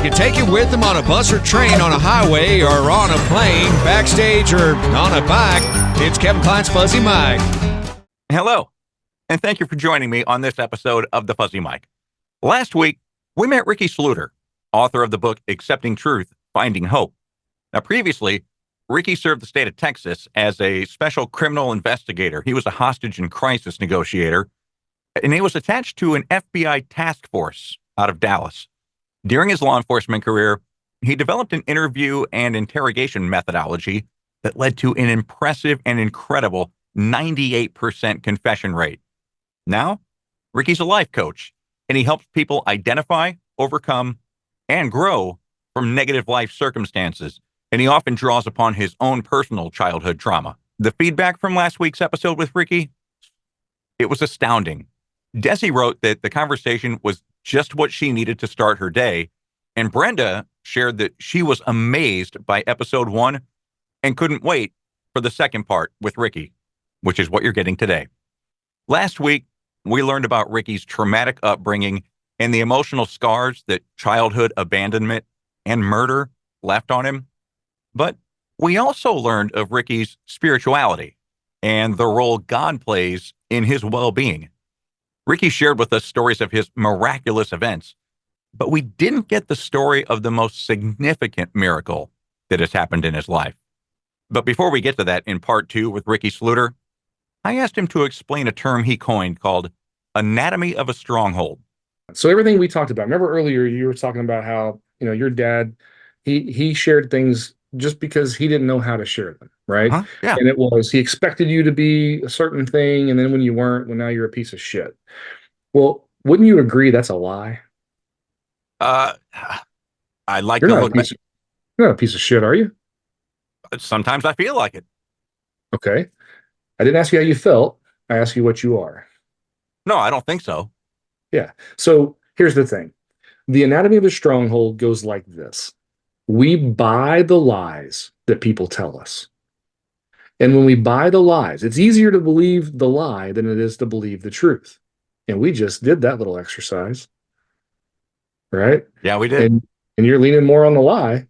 can take you with them on a bus or train, on a highway or on a plane, backstage or on a bike. It's Kevin Kline's Fuzzy Mike. Hello, and thank you for joining me on this episode of The Fuzzy Mike. Last week, we met Ricky Sluder, author of the book Accepting Truth, Finding Hope. Now, previously, Ricky served the state of Texas as a special criminal investigator. He was a hostage and crisis negotiator, and he was attached to an FBI task force out of Dallas. During his law enforcement career, he developed an interview and interrogation methodology that led to an impressive and incredible 98% confession rate. Now, Ricky's a life coach, and he helps people identify, overcome, and grow from negative life circumstances. And he often draws upon his own personal childhood trauma. The feedback from last week's episode with Ricky, it was astounding. Desi wrote that the conversation was just what she needed to start her day. And Brenda shared that she was amazed by episode 1 and couldn't wait for the second part with Ricky, which is what you're getting today. Last week, we learned about Ricky's traumatic upbringing and the emotional scars that childhood abandonment and murder left on him. But we also learned of Ricky's spirituality and the role God plays in his well-being. Ricky shared with us stories of his miraculous events, but we didn't get the story of the most significant miracle that has happened in his life. But before we get to that in part 2 with Ricky Sluder, I asked him to explain a term he coined called anatomy of a stronghold. So everything we talked about, remember earlier you were talking about how, your dad, he shared things just because he didn't know how to share them, right? Yeah. And it was, he expected you to be a certain thing, and then when you weren't, well, now you're a piece of shit. Well, wouldn't you agree that's a lie? I like You're to not look you're not a piece of shit, are you? Sometimes I feel like it. Okay. I didn't ask you how you felt. I asked you what you are. No, I don't think so. Yeah. So here's the thing. The anatomy of a stronghold goes like this. We buy the lies that people tell us. And when we buy the lies, it's easier to believe the lie than it is to believe the truth. And we just did that little exercise, right? Yeah, we did. And you're leaning more on the lie.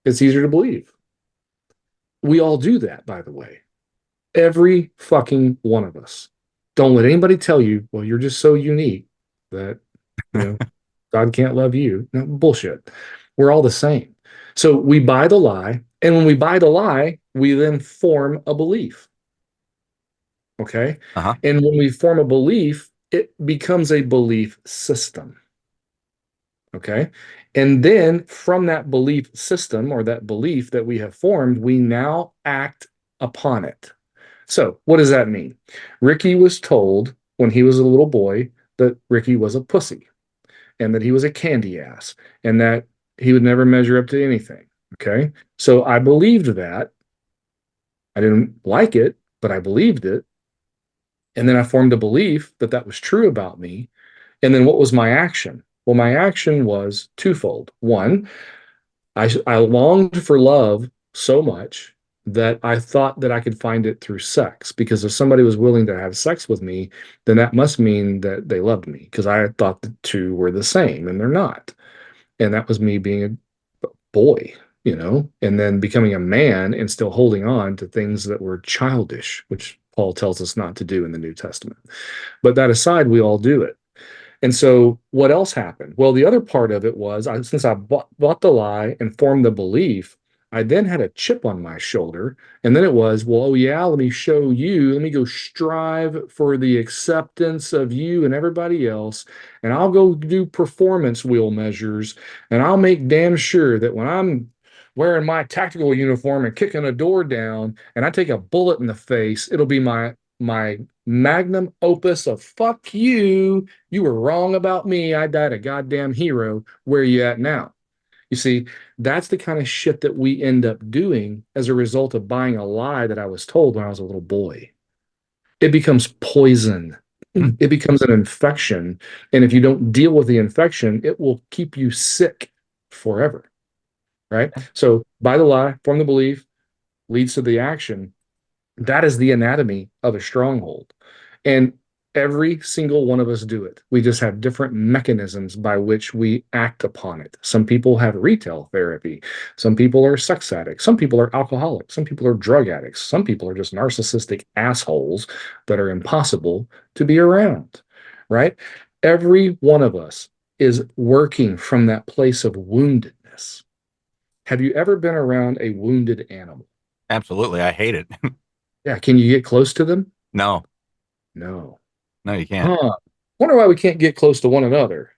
It's easier to believe. We all do that, by the way. Every fucking one of us. Don't let anybody tell you, well, you're just so unique that, God can't love you. No, bullshit. We're all the same. So we buy the lie, and when we buy the lie, we then form a belief. Okay? Uh-huh. And when we form a belief, it becomes a belief system. Okay? And then from that belief system or that belief that we have formed, we now act upon it. So what does that mean? Ricky was told when he was a little boy that Ricky was a pussy and that he was a candy ass and that he would never measure up to anything. Okay. So I believed that. I didn't like it, but I believed it. And then I formed a belief that that was true about me. And then what was my action? Well, my action was twofold. One, I longed for love so much that I thought that I could find it through sex, because if somebody was willing to have sex with me, then that must mean that they loved me, because I thought the two were the same, and they're not. And that was me being a boy, and then becoming a man and still holding on to things that were childish, which Paul tells us not to do in the New Testament. But that aside, we all do it. And so what else happened? Well, the other part of it was, since I bought the lie and formed the belief, I then had a chip on my shoulder. And then it was, well, oh yeah, let me show you. Let me go strive for the acceptance of you and everybody else. And I'll go do performance wheel measures. And I'll make damn sure that when I'm wearing my tactical uniform and kicking a door down and I take a bullet in the face, it'll be my magnum opus of fuck you. You were wrong about me. I died a goddamn hero. Where are you at now? You see, that's the kind of shit that we end up doing as a result of buying a lie that I was told when I was a little boy. It becomes poison. It becomes an infection. And if you don't deal with the infection, it will keep you sick forever. Right? So buy the lie, form the belief, leads to the action. That is the anatomy of a stronghold. And Every single one of us do it. We just have different mechanisms by which we act upon it. Some people have retail therapy. Some people are sex addicts. Some people are alcoholics. Some people are drug addicts. Some people are just narcissistic assholes that are impossible to be around, right? Every one of us is working from that place of woundedness. Have you ever been around a wounded animal? Absolutely. I hate it. Yeah. Can you get close to them? No, No. no, you can't. Huh. Wonder why we can't get close to one another.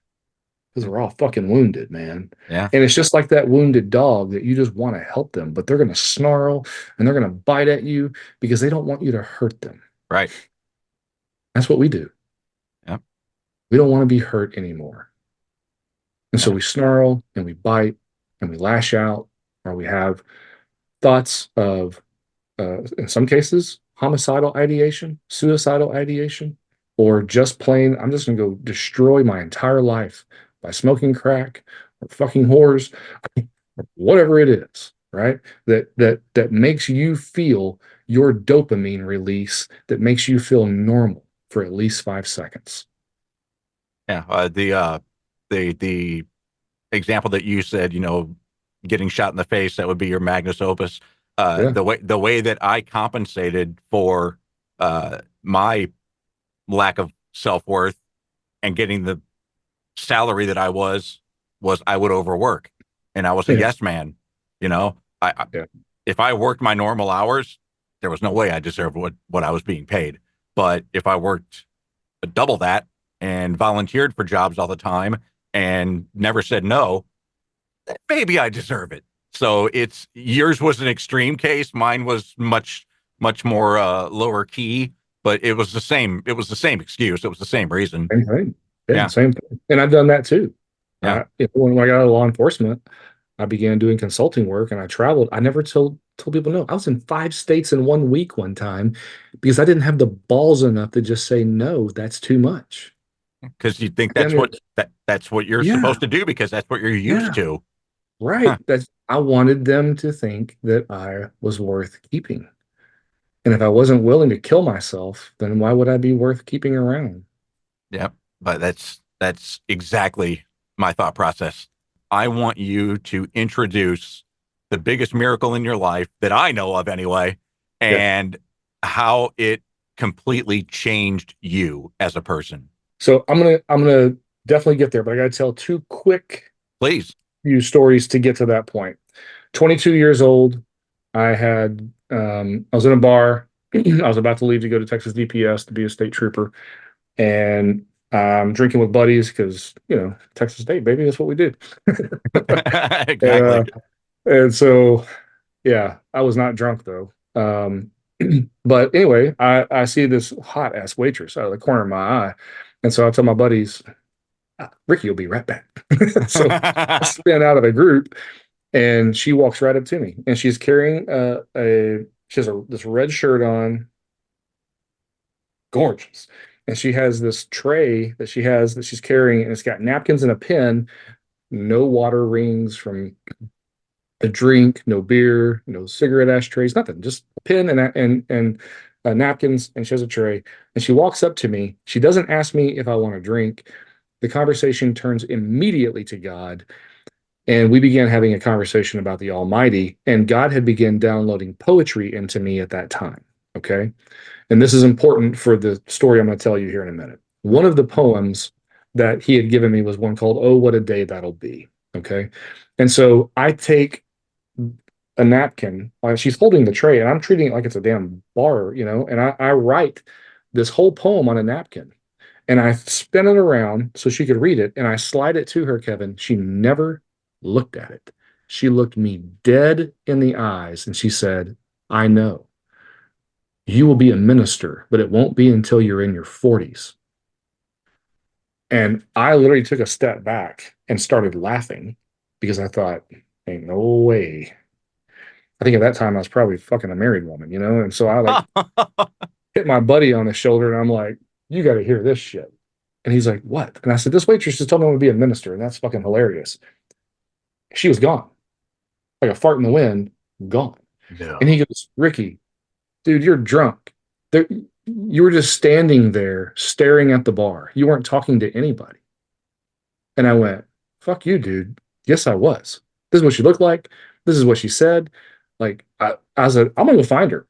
Because we're all fucking wounded, man. Yeah. And it's just like that wounded dog that you just want to help them, but they're going to snarl and they're going to bite at you because they don't want you to hurt them. Right. That's what we do. Yep. We don't want to be hurt anymore. And so Yeah. we snarl and we bite and we lash out, or we have thoughts of, in some cases, homicidal ideation, suicidal ideation, or just plain, I'm just going to go destroy my entire life by smoking crack or fucking whores, or whatever it is, right? That makes you feel your dopamine release, that makes you feel normal for at least 5 seconds. Yeah. The example that you said, getting shot in the face, that would be your magnus opus. Yeah. The way that I compensated for my lack of self-worth and getting the salary that I was I would overwork, and I was a Yeah. yes man. You know, Yeah. if I worked my normal hours, there was no way I deserved what I was being paid. But if I worked double that and volunteered for jobs all the time and never said no, maybe I deserve it. So it's yours was an extreme case. Mine was much more lower key, but it was the same. It was the same excuse. It was the same reason. Same thing. Yeah, Yeah. same thing. And I've done that too. Yeah. When I got out of law enforcement, I began doing consulting work and I traveled. I never told people no. I was in 5 states in 1 week one time because I didn't have the balls enough to just say no, that's too much. Because you think I mean, that's what you're yeah, supposed to do because that's what you're used yeah, to. right. Huh. I wanted them to think that I was worth keeping. And if I wasn't willing to kill myself, then why would I be worth keeping around? Yeah. But that's exactly my thought process. I want you to introduce the biggest miracle in your life that I know of anyway, Yeah. and how it completely changed you as a person. So I'm gonna definitely get there, but I gotta tell two quick Please. few stories to get to that point. 22 years old, I was in a bar. I was about to leave to go to Texas DPS to be a state trooper, and I'm drinking with buddies because Texas State, baby, that's what we do. and Exactly. and so yeah, I was not drunk though. But anyway, I see this hot ass waitress out of the corner of my eye, and so I tell my buddies, Ricky will be right back. So I spin out of the group, and she walks right up to me, and she's carrying she has this red shirt on, gorgeous, and she has this tray that she's carrying, and it's got napkins and a pen, no water rings from a drink, no beer, no cigarette ashtrays, nothing, just a pen and napkins, and she has a tray, and she walks up to me. She doesn't ask me if I want a drink. The conversation turns immediately to God. And we began having a conversation about the Almighty, and God had begun downloading poetry into me at that time. Okay. And this is important for the story I'm going to tell you here in a minute. One of the poems that he had given me was one called Oh, What a Day That'll Be. Okay. And so I take a napkin while she's holding the tray, and I'm treating it like it's a damn bar, and I write this whole poem on a napkin. And I spin it around so she could read it, and I slide it to her, Kevin. She never looked at it. She looked me dead in the eyes and she said, I know you will be a minister, but it won't be until you're in your 40s. And I literally took a step back and started laughing because I thought, ain't no way. I think at that time I was probably fucking a married woman, And so I hit my buddy on the shoulder and I'm like, you got to hear this shit. And he's like, what? And I said, this waitress just told me I'm going to be a minister. And that's fucking hilarious. She was gone, like a fart in the wind, gone. And he No. goes, Ricky, dude, you're drunk. There, you were just standing there staring at the bar. You weren't talking to anybody. And I went, fuck you, dude. Yes, I was. This is what she looked like. This is what she said. Like, I said, I'm going to go find her.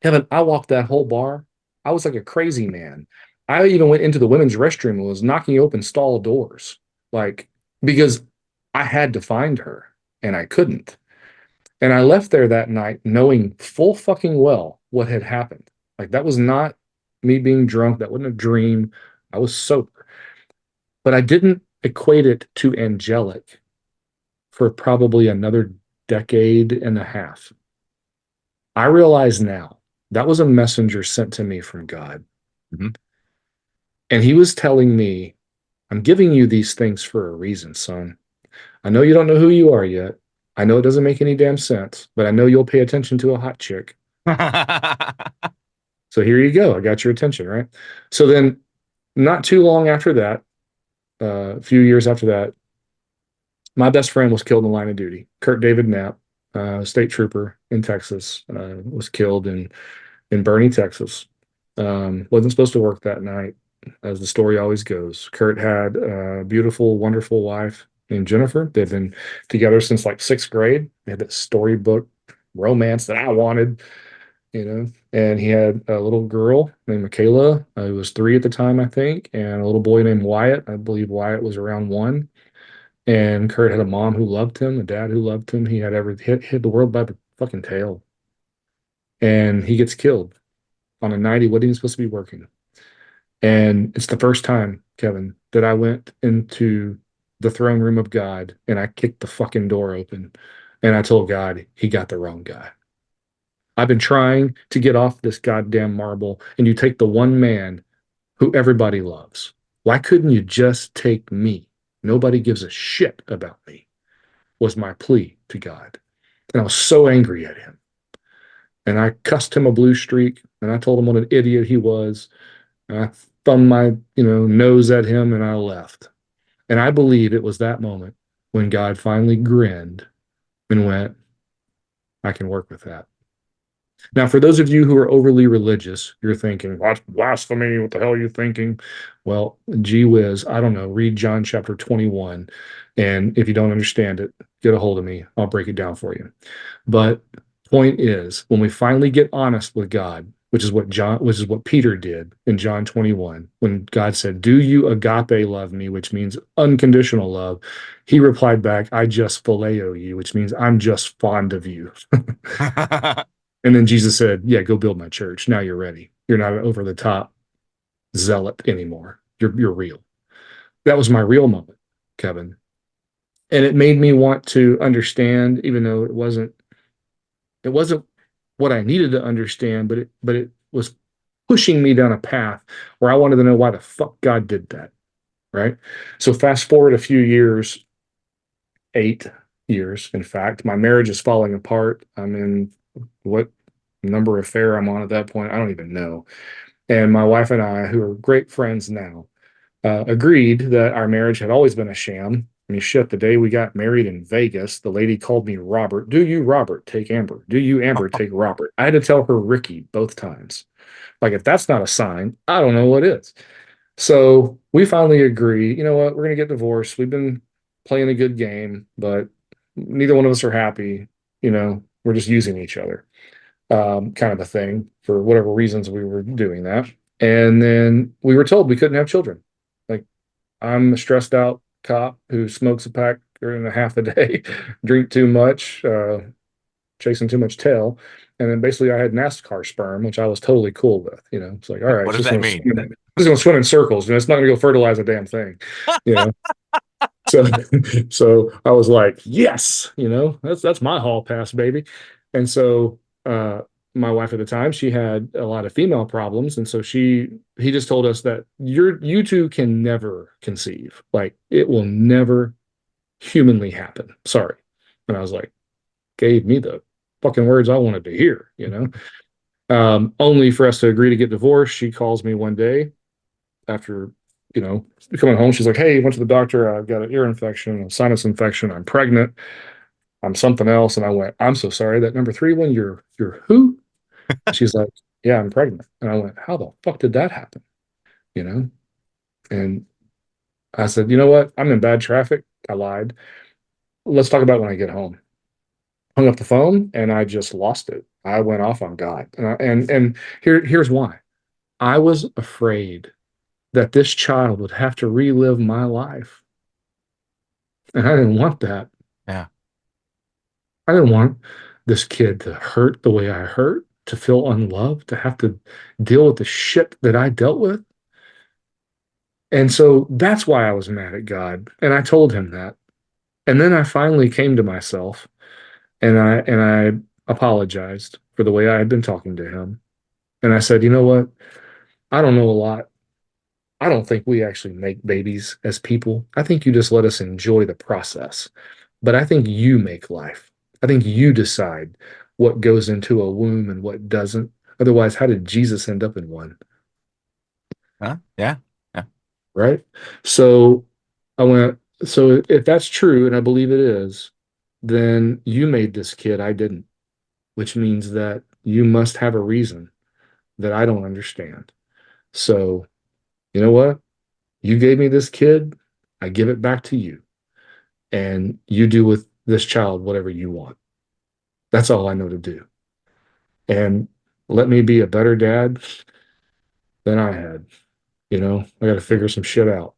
Kevin, I walked that whole bar. I was like a crazy man. I even went into the women's restroom and was knocking open stall doors, like, because I had to find her and I couldn't. And I left there that night knowing full fucking well what had happened. Like, that was not me being drunk. That wasn't a dream. I was sober. But I didn't equate it to angelic for probably another decade and a half. I realize now that was a messenger sent to me from God. Mhm. And he was telling me, I'm giving you these things for a reason, son. I know you don't know who you are yet. I know it doesn't make any damn sense, but I know you'll pay attention to a hot chick. So here you go. I got your attention, right? So then, not too long after that, a few years after that, my best friend was killed in the line of duty. Kurt David Knapp, state trooper in Texas, was killed in Bernie, Texas. Wasn't supposed to work that night, as the story always goes. Kurt had a beautiful, wonderful wife named Jennifer. They've been together since like sixth grade. They had that storybook romance that I wanted, And he had a little girl named Michaela, who was 3 at the time, I think, and a little boy named Wyatt. I believe Wyatt was around 1. And Kurt had a mom who loved him, a dad who loved him. He had hit the world by the fucking tail. And he gets killed on a night he wasn't even supposed to be working. And it's the first time, Kevin, that I went into the throne room of God and I kicked the fucking door open and I told God he got the wrong guy. I've been trying to get off this goddamn marble, and you take the one man who everybody loves. Why couldn't you just take me? Nobody gives a shit about me, was my plea to God. And I was so angry at him. And I cussed him a blue streak and I told him what an idiot he was. And I thumbed my, nose at him and I left. And I believe it was that moment when God finally grinned and went, I can work with that. Now, for those of you who are overly religious, you're thinking, that's blasphemy. What the hell are you thinking? Well, gee whiz, I don't know. Read John chapter 21. And if you don't understand it, get a hold of me. I'll break it down for you. But point is, when we finally get honest with God, which is what Peter did in John 21, when God said, do you agape love me, which means unconditional love, he replied back, I just phileo you, which means I'm just fond of you. And then Jesus said, yeah, go build my church. Now you're ready. You're not an over the top zealot anymore. You're real. That was my real moment, Kevin. And it made me want to understand, even though it wasn't what I needed to understand, but it was pushing me down a path where I wanted to know why the fuck God did that. Right. So fast forward a few years, 8 years, in fact, my marriage is falling apart. I'm in what number affair I'm on at that point, I don't even know. And my wife and I, who are great friends now, agreed that our marriage had always been a sham. I mean, shit, the day we got married in Vegas, the lady called me Robert. Do you, Robert, take Amber? Do you, Amber, take Robert? I had to tell her Ricky both times. Like, if that's not a sign, I don't know what is. So we finally agree, you know what, we're going to get divorced. We've been playing a good game, but neither one of us are happy. We're just using each other, kind of a thing for whatever reasons we were doing that. And then we were told we couldn't have children. Like, I'm a stressed out cop who smokes a pack and a half a day, drink too much, chasing too much tail. And then basically I had NASCAR sperm, which I was totally cool with. It's like, all right, What does that mean? It's going to swim in circles. It's not going to go fertilize a damn thing. So, so I was like, yes, that's my hall pass, baby. And so, my wife at the time, she had a lot of female problems. And so he just told us that you two can never conceive. Like, it will never humanly happen. Sorry. And I was like, gave me the fucking words I wanted to hear, only for us to agree to get divorced. She calls me one day after, coming home. She's like, hey, went to the doctor. I've got an ear infection, a sinus infection. I'm pregnant. I'm something else. And I went, I'm so sorry. That number 3 one, you're who? She's like, yeah, I'm pregnant. And I went, how the fuck did that happen? You know? And I said, you know what? I'm in bad traffic. I lied. Let's talk about it when I get home. Hung up the phone and I just lost it. I went off on God. And here's why. I was afraid that this child would have to relive my life. And I didn't want that. Yeah. I didn't want this kid to hurt the way I hurt, to feel unloved, to have to deal with the shit that I dealt with. And so that's why I was mad at God. And I told him that. And then I finally came to myself and I apologized for the way I had been talking to him. And I said, you know what? I don't know a lot. I don't think we actually make babies as people. I think you just let us enjoy the process. But I think you make life. I think you decide what goes into a womb and what doesn't. Otherwise, how did Jesus end up in one? Huh? Yeah. Yeah. Right? So I went, so if that's true, and I believe it is, then you made this kid, I didn't, which means that you must have a reason that I don't understand. So, you know what? You gave me this kid, I give it back to you, and you do with this child whatever you want. That's all I know to do. And let me be a better dad than I had. I got to figure some shit out.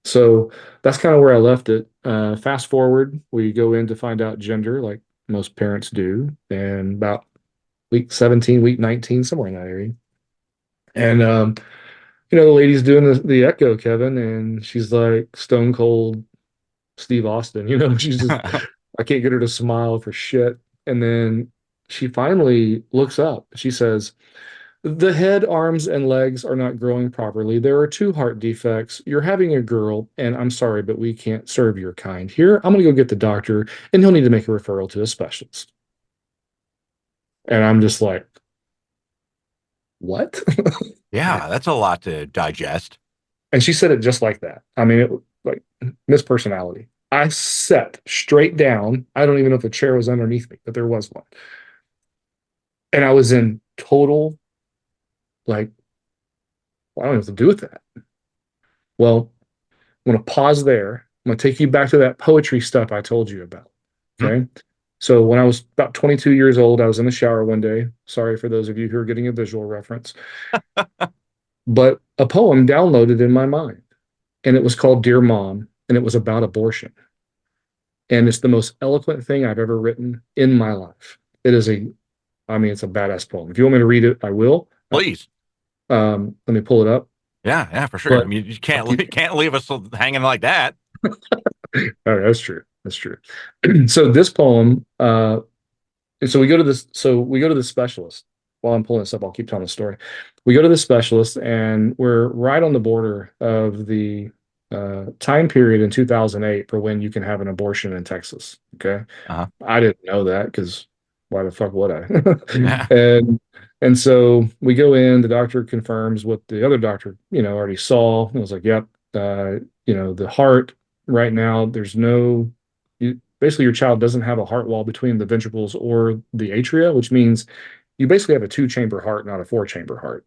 So that's kind of where I left it. Fast forward, we go in to find out gender, like most parents do, and about week 17, week 19, somewhere in that area. And the lady's doing the echo, Kevin, and she's like stone cold Steve Austin. She's just I can't get her to smile for shit. And then she finally looks up. She says, "The head, arms, and legs are not growing properly. There are two heart defects. You're having a girl, and I'm sorry, but we can't serve your kind. Here, I'm going to go get the doctor, and he'll need to make a referral to a specialist." And I'm just like, what? Yeah. That's a lot to digest. And she said it just like that. I mean, it was like Miss Personality. I sat straight down. I don't even know if the chair was underneath me, but there was one. And I was in total, like, well, I don't know what to do with that. Well, I'm going to pause there. I'm going to take you back to that poetry stuff I told you about. Hmm? Okay. So when I was about 22 years old, I was in the shower one day. Sorry for those of you who are getting a visual reference, but a poem downloaded in my mind, and it was called Dear Mom, and it was about abortion. And it's the most eloquent thing I've ever written in my life. It's a badass poem. If you want me to read it, I will. Please. Let me pull it up. Yeah. Yeah, for sure. I But mean, you I'll can't, keep, you can't leave us hanging like that. all right, that's true. That's true. So this poem, so we go to the specialist. While I'm pulling this up, I'll keep telling the story. We go to the specialist, and we're right on the border of the time period in 2008 for when you can have an abortion in Texas. Okay. Uh-huh. I didn't know that because why the fuck would I? Yeah. And so we go in, the doctor confirms what the other doctor, already saw. And I was like, yep, the heart right now, basically your child doesn't have a heart wall between the ventricles or the atria, which means you basically have a two-chamber heart, not a four-chamber heart.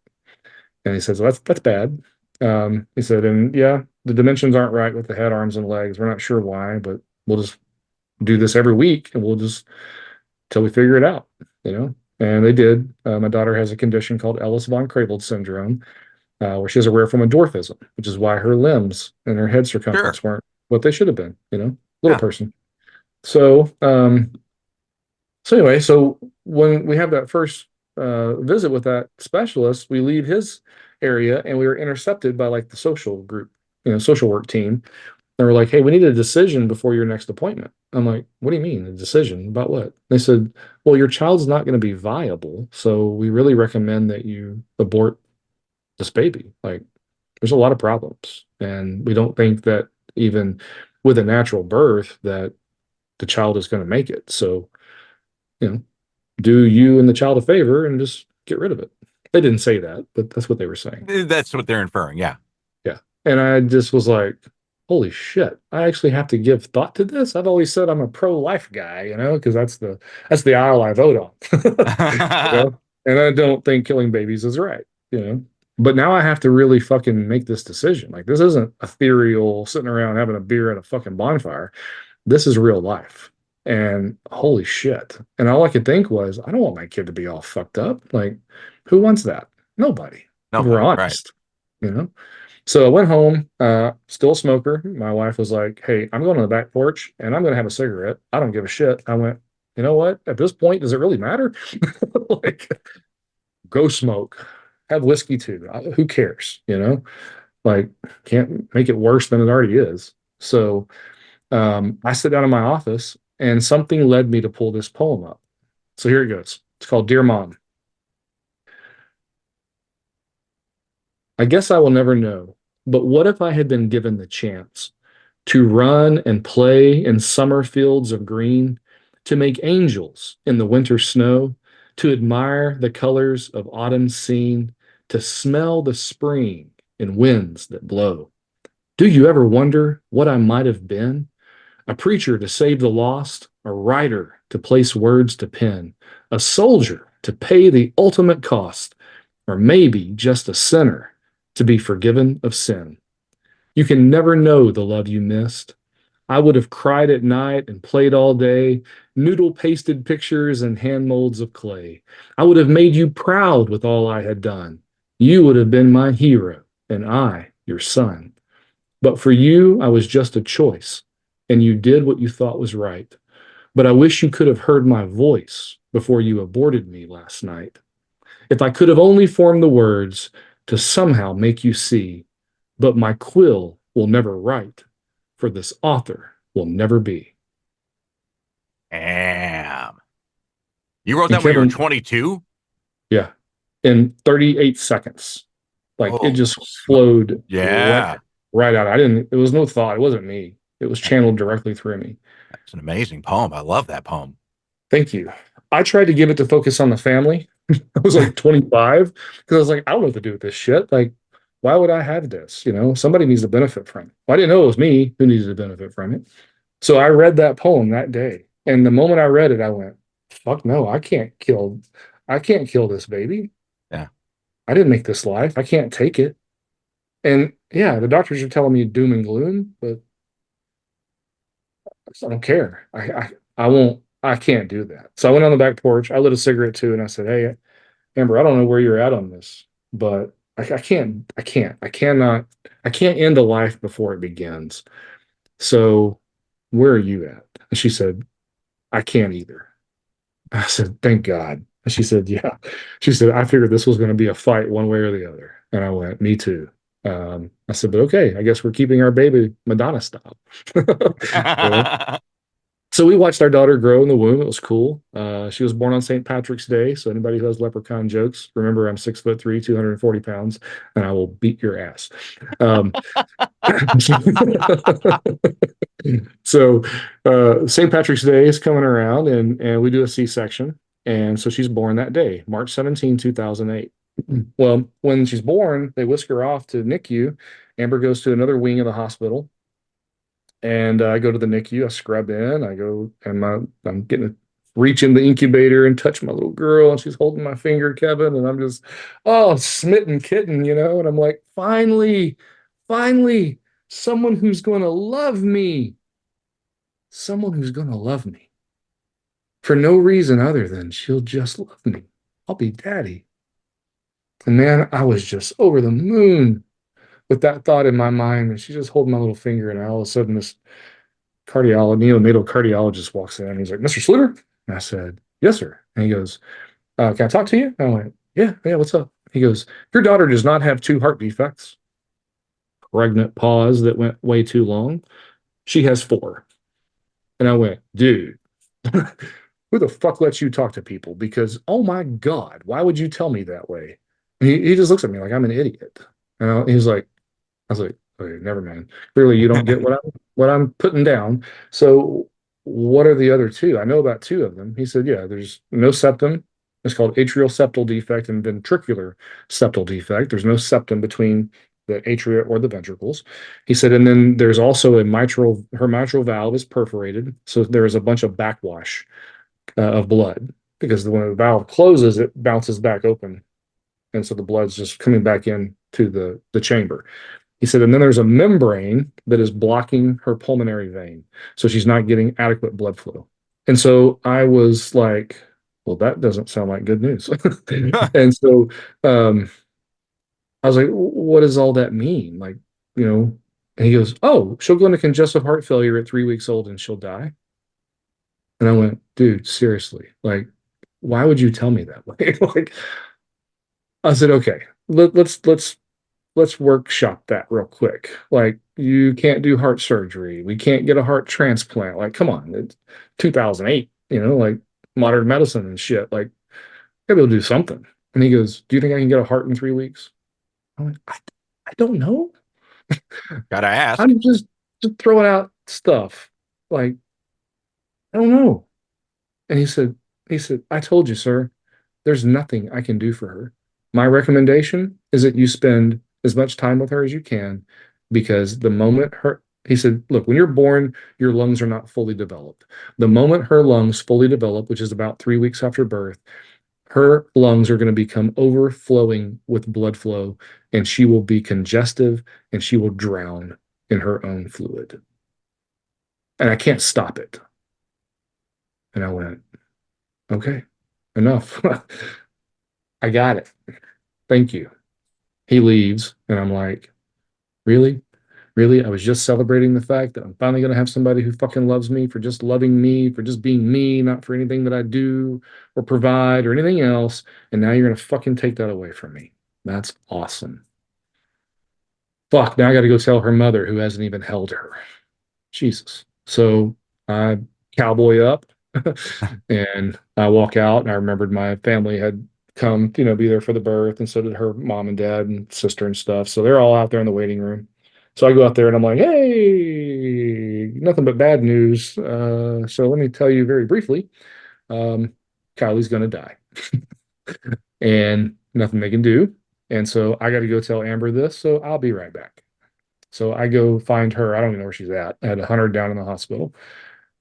And he says, well, that's bad. He said, and yeah, the dimensions aren't right with the head, arms, and legs. We're not sure why, but we'll just do this every week and we'll just till we figure it out, you know? And they did. My daughter has a condition called Ellis von Crippled syndrome, where she has a rare form of dwarfism, which is why her limbs and her head Sure. circumference weren't what they should have been, little Yeah. person. So, so when we have that first visit with that specialist, we leave his area and we were intercepted by like the social group, social work team. They were like, "Hey, we need a decision before your next appointment." I'm like, "What do you mean, a decision about what?" They said, "Well, your child's not going to be viable, so we really recommend that you abort this baby. Like, there's a lot of problems, and we don't think that even with a natural birth that the child is going to make it. So, you know, do you and the child a favor and just get rid of it." They didn't say that, but that's what they were saying. That's what they're inferring. Yeah. Yeah. And I just was like, holy shit, I actually have to give thought to this. I've always said I'm a pro-life guy, because that's the aisle I vote on. You know? And I don't think killing babies is right, you know. But now I have to really fucking make this decision. Like this isn't ethereal sitting around having a beer at a fucking bonfire. This is real life. And holy shit. And all I could think was, I don't want my kid to be all fucked up. Like, who wants that? Nobody. If we're Nobody, right. honest, you know. So I went home, still a smoker. My wife was like, "Hey, I'm going on the back porch and I'm going to have a cigarette. I don't give a shit." I went, "You know what? At this point, does it really matter? Like, go smoke, have whiskey too. Who cares? You know, like, can't make it worse than it already is." So I sit down in my office and something led me to pull this poem up. So here it goes. It's called Dear Mom. I guess I will never know, but what if I had been given the chance to run and play in summer fields of green, to make angels in the winter snow, to admire the colors of autumn scene, to smell the spring in winds that blow? Do you ever wonder what I might have been? A preacher to save the lost, a writer to place words to pen, a soldier to pay the ultimate cost, or maybe just a sinner to be forgiven of sin. You can never know the love you missed. I would have cried at night and played all day, noodle pasted pictures and hand molds of clay. I would have made you proud with all I had done. You would have been my hero, and I your son. But for you, I was just a choice, and you did what you thought was right. But I wish you could have heard my voice before you aborted me last night. If I could have only formed the words to somehow make you see, but my quill will never write, for this author will never be. Damn. You wrote And that when you were Kevin, 22? yeah, in 38 seconds, like it Oh, just flowed yeah. right out. I didn't, it was no thought. It wasn't me. It was channeled directly through me. That's an amazing poem. I love that poem. Thank you. I tried to give it to focus on the family. I was like 25 because I was like, I don't know what to do with this shit. Like, why would I have this? You know, somebody needs to benefit from it. Well, I didn't know it was me who needed to benefit from it. So I read that poem that day. And the moment I read it, I went, fuck no, I can't kill this baby. Yeah. I didn't make this life. I can't take it. And yeah, the doctors are telling me doom and gloom, but I don't care. I won't, I can't do that. So I went on the back porch. I lit a cigarette too. And I said, "Hey, Amber, I don't know where you're at on this, but I can't end a life before it begins. So where are you at?" And she said, "I can't either." I said, "Thank God." And she said, "Yeah." She said, "I figured this was going to be a fight one way or the other." And I went, "Me too." I said, "But okay, I guess we're keeping our baby Madonna style." You know? So we watched our daughter grow in the womb. It was cool. She was born on St. Patrick's Day. So anybody who has leprechaun jokes, remember I'm 6'3", 240 pounds, and I will beat your ass. Um, so St. Patrick's Day is coming around, and we do a C-section. And so she's born that day, March 2008. Well, when she's born, they whisk her off to NICU. Amber goes to another wing of the hospital, and I go to the NICU. I scrub in. I go, and I'm getting to reach in the incubator and touch my little girl, and she's holding my finger, Kevin, and I'm just, oh, smitten kitten, you know. And I'm like, finally, someone who's going to love me, someone who's going to love me for no reason other than she'll just love me. I'll be daddy. And man, I was just over the moon with that thought in my mind. And she just holding my little finger, and all of a sudden this neonatal cardiologist walks in, and he's like, "Mr. Sluder?" And I said, "Yes, sir." And he goes, "Can I talk to you?" And I went, yeah, what's up?" He goes, "Your daughter does not have two heart defects." Pregnant pause that went way too long. "She has four." And I went, "Dude, who the fuck lets you talk to people? Because, oh my God, why would you tell me that way?" And he just looks at me like I'm an idiot. And he's like, I was like, "Okay, never mind. Clearly, you don't get what I'm putting down. So, what are the other two? I know about two of them." He said, "Yeah, there's no septum. It's called atrial septal defect and ventricular septal defect. There's no septum between the atria or the ventricles." He said, "And then there's also her mitral valve is perforated, so there is a bunch of backwash of blood." because when the valve closes, it bounces back open. And so the blood's just coming back in to the chamber. He said, and then there's a membrane that is blocking her pulmonary vein. So she's not getting adequate blood flow. And so I was like, well, that doesn't sound like good news. And so um, I was like, what does all that mean? Like, you know, and he goes, oh, she'll go into congestive heart failure at 3 weeks old and she'll die. And I went, dude, seriously, like, why would you tell me that? Like, I said, okay, let's workshop that real quick. Like, you can't do heart surgery. We can't get a heart transplant. Like, come on, it's 2008, like modern medicine and shit. Like, gotta be able to do something. And he goes, do you think I can get a heart in 3 weeks? I'm like, I don't know. Gotta ask. I'm just throwing out stuff. Like, I don't know. And he said, I told you, sir, there's nothing I can do for her. My recommendation is that you spend as much time with her as you can, because the moment he said, look, when you're born, your lungs are not fully developed. The moment her lungs fully develop, which is about 3 weeks after birth, her lungs are going to become overflowing with blood flow, and she will be congestive and she will drown in her own fluid. And I can't stop it. And I went, okay, enough. I got it. Thank you. He leaves, and I'm like, really? Really? I was just celebrating the fact that I'm finally going to have somebody who fucking loves me for just loving me, for just being me, not for anything that I do or provide or anything else. And now you're going to fucking take that away from me. That's awesome. Fuck, now I got to go tell her mother, who hasn't even held her. Jesus. So I cowboy up and I walk out, and I remembered my family had come, be there for the birth, and so did her mom and dad and sister and stuff. So they're all out there in the waiting room. So I go out there and I'm like, hey, nothing but bad news. So let me tell you very briefly, um, Kylie's gonna die. And nothing they can do. And so I got to go tell Amber this. So I'll be right back. So I go find her. I don't even know where she's at. I had to hunt her down in the hospital.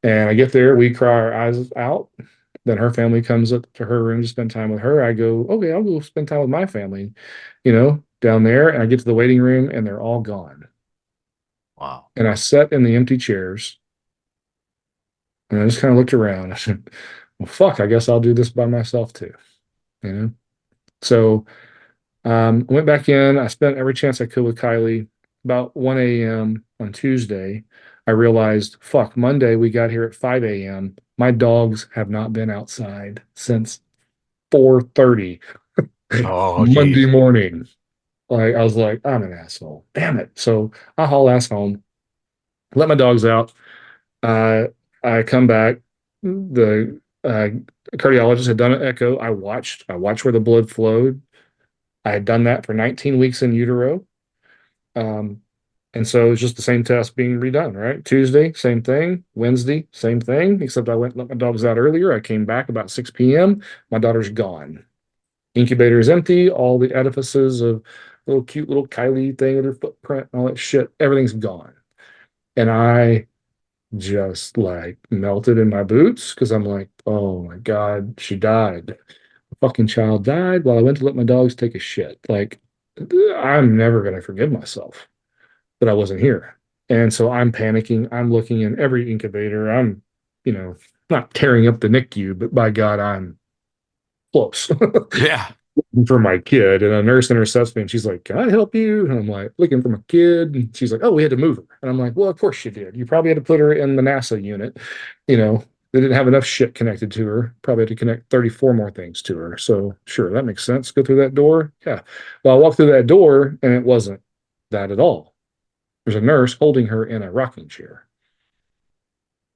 And I get there, we cry our eyes out. Then her family comes up to her room to spend time with her. I go, okay, I'll go spend time with my family, down there. And I get to the waiting room and they're all gone. Wow. And I sat in the empty chairs and I just kind of looked around. I said, well, fuck, I guess I'll do this by myself too, you know? So I went back in. I spent every chance I could with Kylie. About 1 a.m. on Tuesday, I realized, fuck, Monday we got here at 5 a.m. My dogs have not been outside since 4:30 Oh, Monday geez. morning. Like, I was like, I'm an asshole. Damn it. So I haul ass home, let my dogs out. Uh, I come back. The cardiologist had done an echo. I watched where the blood flowed. I had done that for 19 weeks in utero. Um, and so it's just the same test being redone, right? Tuesday, same thing. Wednesday, same thing, except I went and let my dogs out earlier. I came back about 6 p.m. My daughter's gone. Incubator is empty. All the edifices of little cute little Kylie thing with her footprint and all that shit, everything's gone. And I just like melted in my boots because I'm like, oh my God, she died. A fucking child died while I went to let my dogs take a shit. Like, I'm never going to forgive myself that I wasn't here. And so I'm panicking. I'm looking in every incubator. I'm, not tearing up the NICU, but by God, I'm close Yeah. for my kid. And a nurse intercepts me and she's like, can I help you? And I'm like, looking for my kid. And she's like, oh, we had to move her. And I'm like, well, of course you did. You probably had to put her in the NASA unit. They didn't have enough shit connected to her. Probably had to connect 34 more things to her. So sure, that makes sense. Go through that door. Yeah. Well, I walked through that door and it wasn't that at all. There's a nurse holding her in a rocking chair,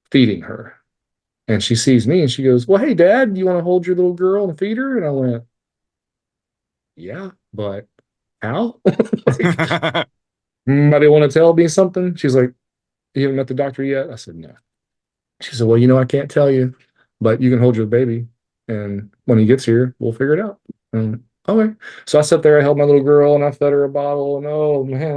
feeding her. And she sees me and she goes, well, hey, Dad, you want to hold your little girl and feed her? And I went, yeah, but how? Like, somebody want to tell me something? She's like, you haven't met the doctor yet? I said, no. She said, well, I can't tell you, but you can hold your baby. And when he gets here, we'll figure it out. And okay. So I sat there, I held my little girl and I fed her a bottle. And oh man,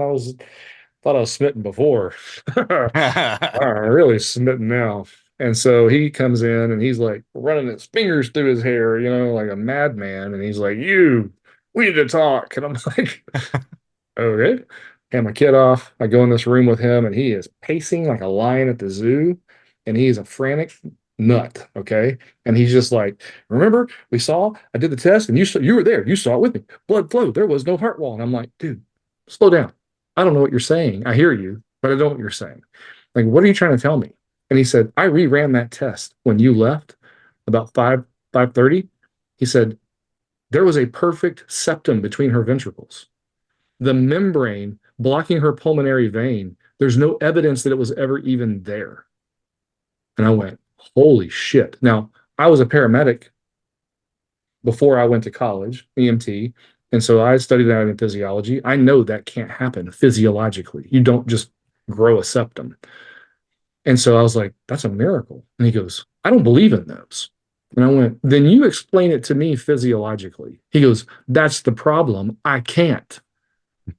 thought I was smitten before. I'm really smitten now. And so he comes in and he's like running his fingers through his hair, like a madman. And he's like, we need to talk. And I'm like, okay. Hand my kid off. I go in this room with him and he is pacing like a lion at the zoo. And he's a frantic nut. Okay. And he's just like, remember, I did the test and you were there. You saw it with me. Blood flowed. There was no heart wall. And I'm like, dude, slow down. I don't know what you're saying. I hear you, but I don't know what you're saying. Like, what are you trying to tell me? And he said, I reran that test when you left about 5:30. He said, there was a perfect septum between her ventricles. The membrane blocking her pulmonary vein, there's no evidence that it was ever even there. And I went, holy shit. Now, I was a paramedic before I went to college, EMT. And so I studied anatomy and physiology. I know that can't happen physiologically. You don't just grow a septum. And so I was like, that's a miracle. And he goes, I don't believe in those. And I went, then you explain it to me physiologically. He goes, that's the problem. I can't.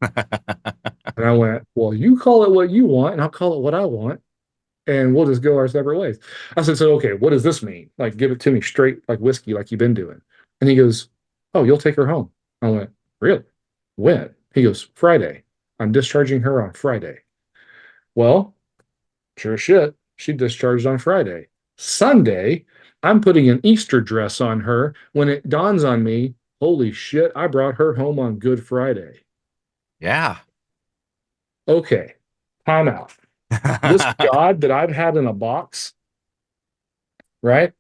And I went, well, you call it what you want, and I'll call it what I want, and we'll just go our separate ways. I said, so, okay, what does this mean? Like, give it to me straight, like whiskey, like you've been doing. And he goes, oh, you'll take her home. I went, really? When? He goes, Friday. I'm discharging her on Friday. Well, sure as shit, she discharged on Friday. Sunday, I'm putting an Easter dress on her when it dawns on me, holy shit, I brought her home on Good Friday. Yeah. Okay, time out. This God that I've had in a box, right?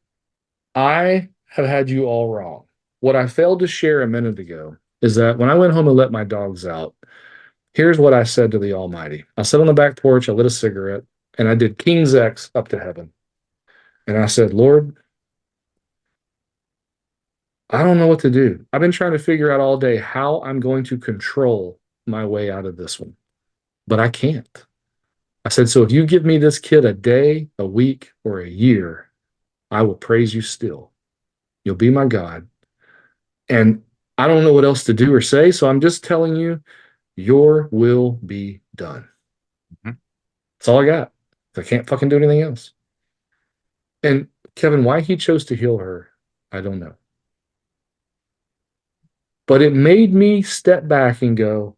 I have had you all wrong. What I failed to share a minute ago is that when I went home and let my dogs out, here's what I said to the Almighty. I sat on the back porch, I lit a cigarette, and I did King's X up to heaven. And I said, Lord, I don't know what to do. I've been trying to figure out all day how I'm going to control my way out of this one, but I can't. I said, so if you give me this kid a day, a week, or a year, I will praise you still. You'll be my God. And I don't know what else to do or say, so I'm just telling you, your will be done. Mhm. That's all I got. I can't fucking do anything else. And Kevin, why he chose to heal her, I don't know. But it made me step back and go,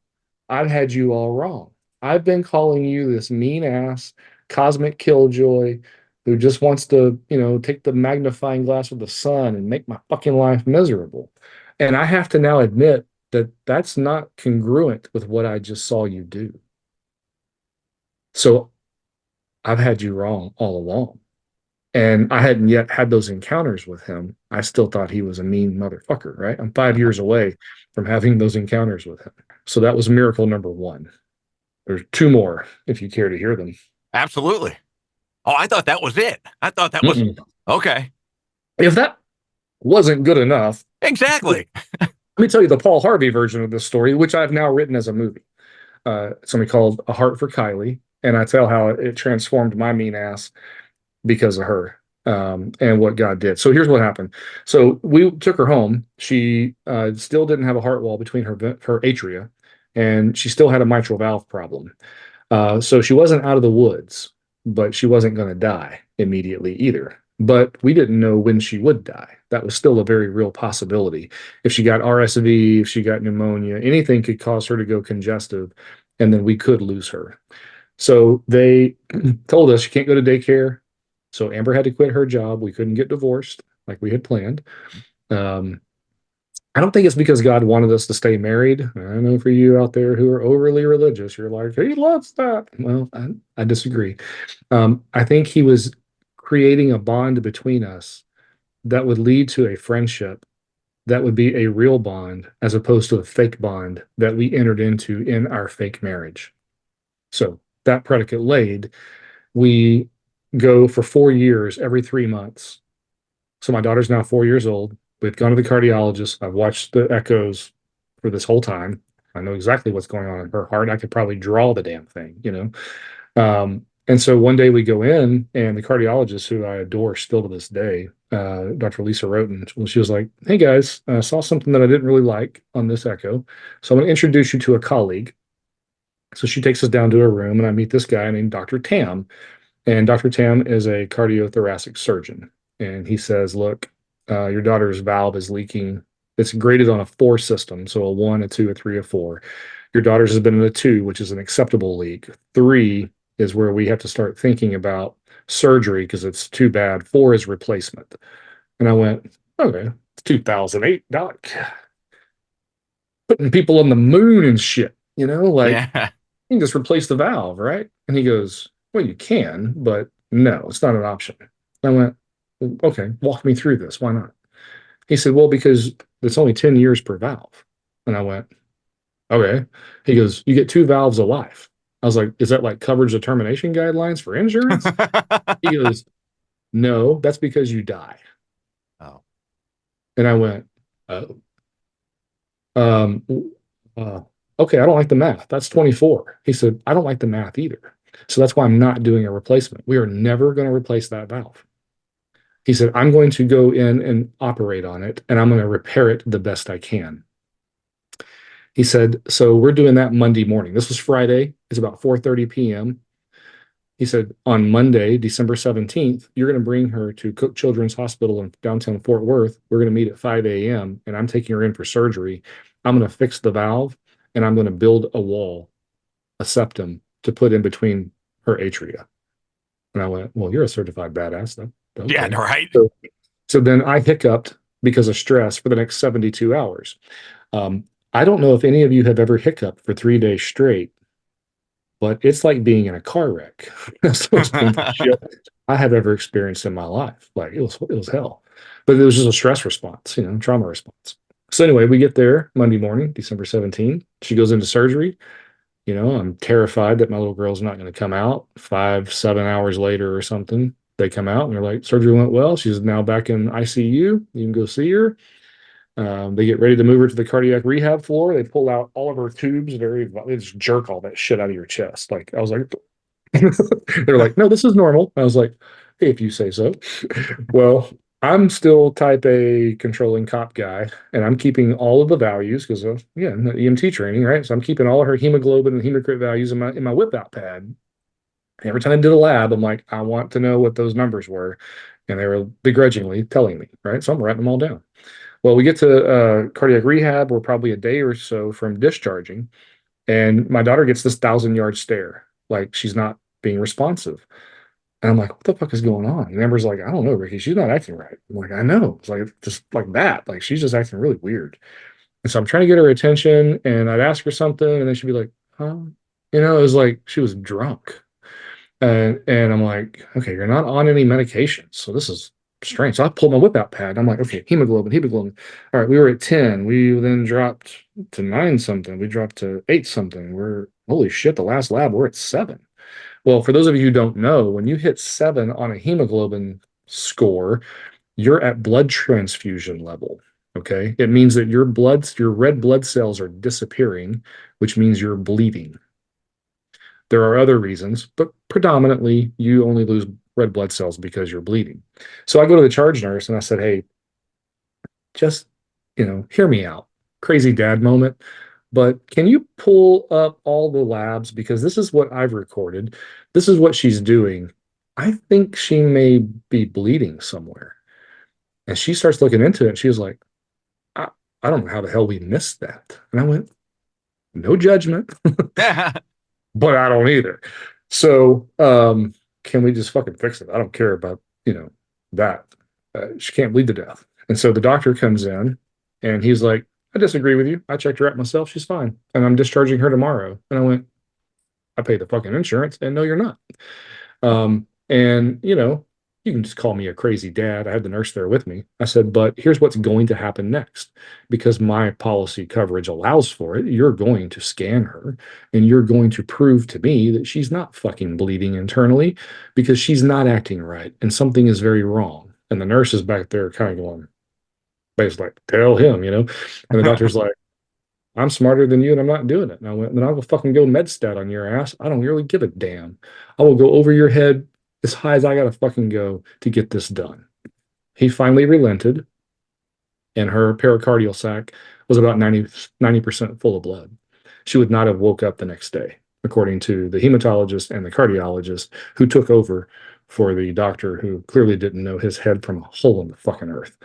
I've had you all wrong. I've been calling you this mean ass cosmic killjoy who just wants to, take the magnifying glass of the sun and make my fucking life miserable. And I have to now admit that that's not congruent with what I just saw you do. So I've had you wrong all along. And I hadn't yet had those encounters with him. I still thought he was a mean motherfucker, right? I'm 5 years away from having those encounters with him. So that was miracle number one. There's two more if you care to hear them. Absolutely. Oh, I thought that was it. I thought that was Mm-mm. okay. If that wasn't good enough, Exactly. let me tell you the Paul Harvey version of this story, which I've now written as a movie. Something called A Heart for Kylie. And I tell how it transformed my mean ass because of her and what God did. So here's what happened. So we took her home. She still didn't have a heart wall between her atria, and she still had a mitral valve problem. So she wasn't out of the woods, but she wasn't going to die immediately either. But we didn't know when she would die. That was still a very real possibility. If she got RSV, if she got pneumonia, anything could cause her to go congestive, and then we could lose her. So they told us she can't go to daycare. So Amber had to quit her job. We couldn't get divorced like we had planned. I don't think it's because God wanted us to stay married. I know for you out there who are overly religious, you're like, he loves that. Well, I disagree. I think he was creating a bond between us that would lead to a friendship that would be a real bond as opposed to a fake bond that we entered into in our fake marriage. So that predicate laid, we go for 4 years every 3 months. So my daughter's now 4 years old. We've gone to the cardiologist. I've watched the echoes for this whole time. I know exactly what's going on in her heart. I could probably draw the damn thing. And so one day we go in, and the cardiologist, who I adore still to this day, Dr. Lisa Roten, she was like, hey guys, I saw something that I didn't really like on this echo. So I'm going to introduce you to a colleague. So she takes us down to a room, and I meet this guy named Dr. Tam. And Dr. Tam is a cardiothoracic surgeon. And he says, look, your daughter's valve is leaking. It's graded on a 4 system, so a 1, a 2, a 3, a 4. Your daughter's has been in a 2, which is an acceptable leak. 3 is where we have to start thinking about surgery because it's too bad. 4 is replacement. And I went, okay, it's 2008, doc. Putting people on the moon and shit, like Yeah. you can just replace the valve, right? And he goes, well, you can, but no, it's not an option. I went, okay, walk me through this. Why not? He said, well, because it's only 10 years per valve. And I went, okay. He goes, you get 2 valves a life. I was like, is that like coverage determination guidelines for insurance? He goes, no, that's because you die. Oh. And I went, oh, um, uh, okay, I don't like the math. That's 24. He said, I don't like the math either. So that's why I'm not doing a replacement. We are never going to replace that valve. He said, I'm going to go in and operate on it, and I'm going to repair it the best I can. He said, so we're doing that Monday morning. This was Friday. It's about 4:30 p.m. He said, on Monday, December 17th, you're going to bring her to Cook Children's Hospital in downtown Fort Worth. We're going to meet at 5 a.m., and I'm taking her in for surgery. I'm going to fix the valve, and I'm going to build a wall, a septum, to put in between her atria. And I went, well, you're a certified badass, though. Yeah, Okay. right. So then I hiccuped because of stress for the next 72 hours. Um, I don't know if any of you have ever hiccuped for 3 days straight, but it's like being in a car wreck. That's the most painful shit I have ever experienced in my life. Like it was hell. But it was just a stress response, trauma response. So anyway, we get there Monday morning, December 17th. She goes into surgery. I'm terrified that my little girl's not going to come out 5, 7 hours later or something. They come out and they're like, surgery went well. She's now back in ICU. You can go see her. They get ready to move her to the cardiac rehab floor. They pull out all of her tubes. They just jerk all that shit out of your chest. Like I was like, they're like, no, this is normal. I was like, hey, if you say so. Well, I'm still type A controlling cop guy, and I'm keeping all of the values because yeah, EMT training, right? So I'm keeping all of her hemoglobin and hematocrit values in my whip out pad. Every time I did a lab, I'm like, I want to know what those numbers were. And they were begrudgingly telling me, right? So I'm writing them all down. Well, we get to cardiac rehab. We're probably a day or so from discharging. And my daughter gets this 1,000-yard stare, like she's not being responsive. And I'm like, what the fuck is going on? And Amber's like, I don't know, Ricky. She's not acting right. I'm like, I know. It's like just like that. Like she's just acting really weird. And so I'm trying to get her attention, and I'd ask her something, and then she'd be like, huh? It was like she was drunk. And I'm like, okay, you're not on any medications. So this is strange. So I pulled my whip out pad. I'm like, okay, hemoglobin. All right, we were at 10. We then dropped to 9 something. We dropped to 8 something. Holy shit, the last lab, we're at 7. Well, for those of you who don't know, when you hit 7 on a hemoglobin score, you're at blood transfusion level. Okay. It means that your red blood cells are disappearing, which means you're bleeding. There are other reasons, but predominantly you only lose red blood cells because you're bleeding. So I go to the charge nurse and I said, hey, just, hear me out. Crazy dad moment. But can you pull up all the labs? Because this is what I've recorded. This is what she's doing. I think she may be bleeding somewhere. And she starts looking into it. And she was like, I, I don't know how the hell we missed that. And I went, no judgment. But I don't either. So can we just fucking fix it? I don't care about, that. She can't bleed to death. And so the doctor comes in and he's like, I disagree with you. I checked her out myself. She's fine. And I'm discharging her tomorrow. And I went, I pay the fucking insurance. And no, you're not. And you can just call me a crazy dad. I had the nurse there with me. I said, but here's what's going to happen next. Because my policy coverage allows for it, you're going to scan her and you're going to prove to me that she's not fucking bleeding internally because she's not acting right and something is very wrong. And the nurse is back there kind of going, basically like, tell him, And the doctor's like, I'm smarter than you and I'm not doing it. And I went, then I'll go fucking go med stat on your ass. I don't really give a damn. I will go over your head as high as I gotta fucking go to get this done. He finally relented, and her pericardial sac was about 90% full of blood. She would not have woke up the next day. according to the hematologist and the cardiologist who took over for the doctor who clearly didn't know his head from a hole in the fucking earth.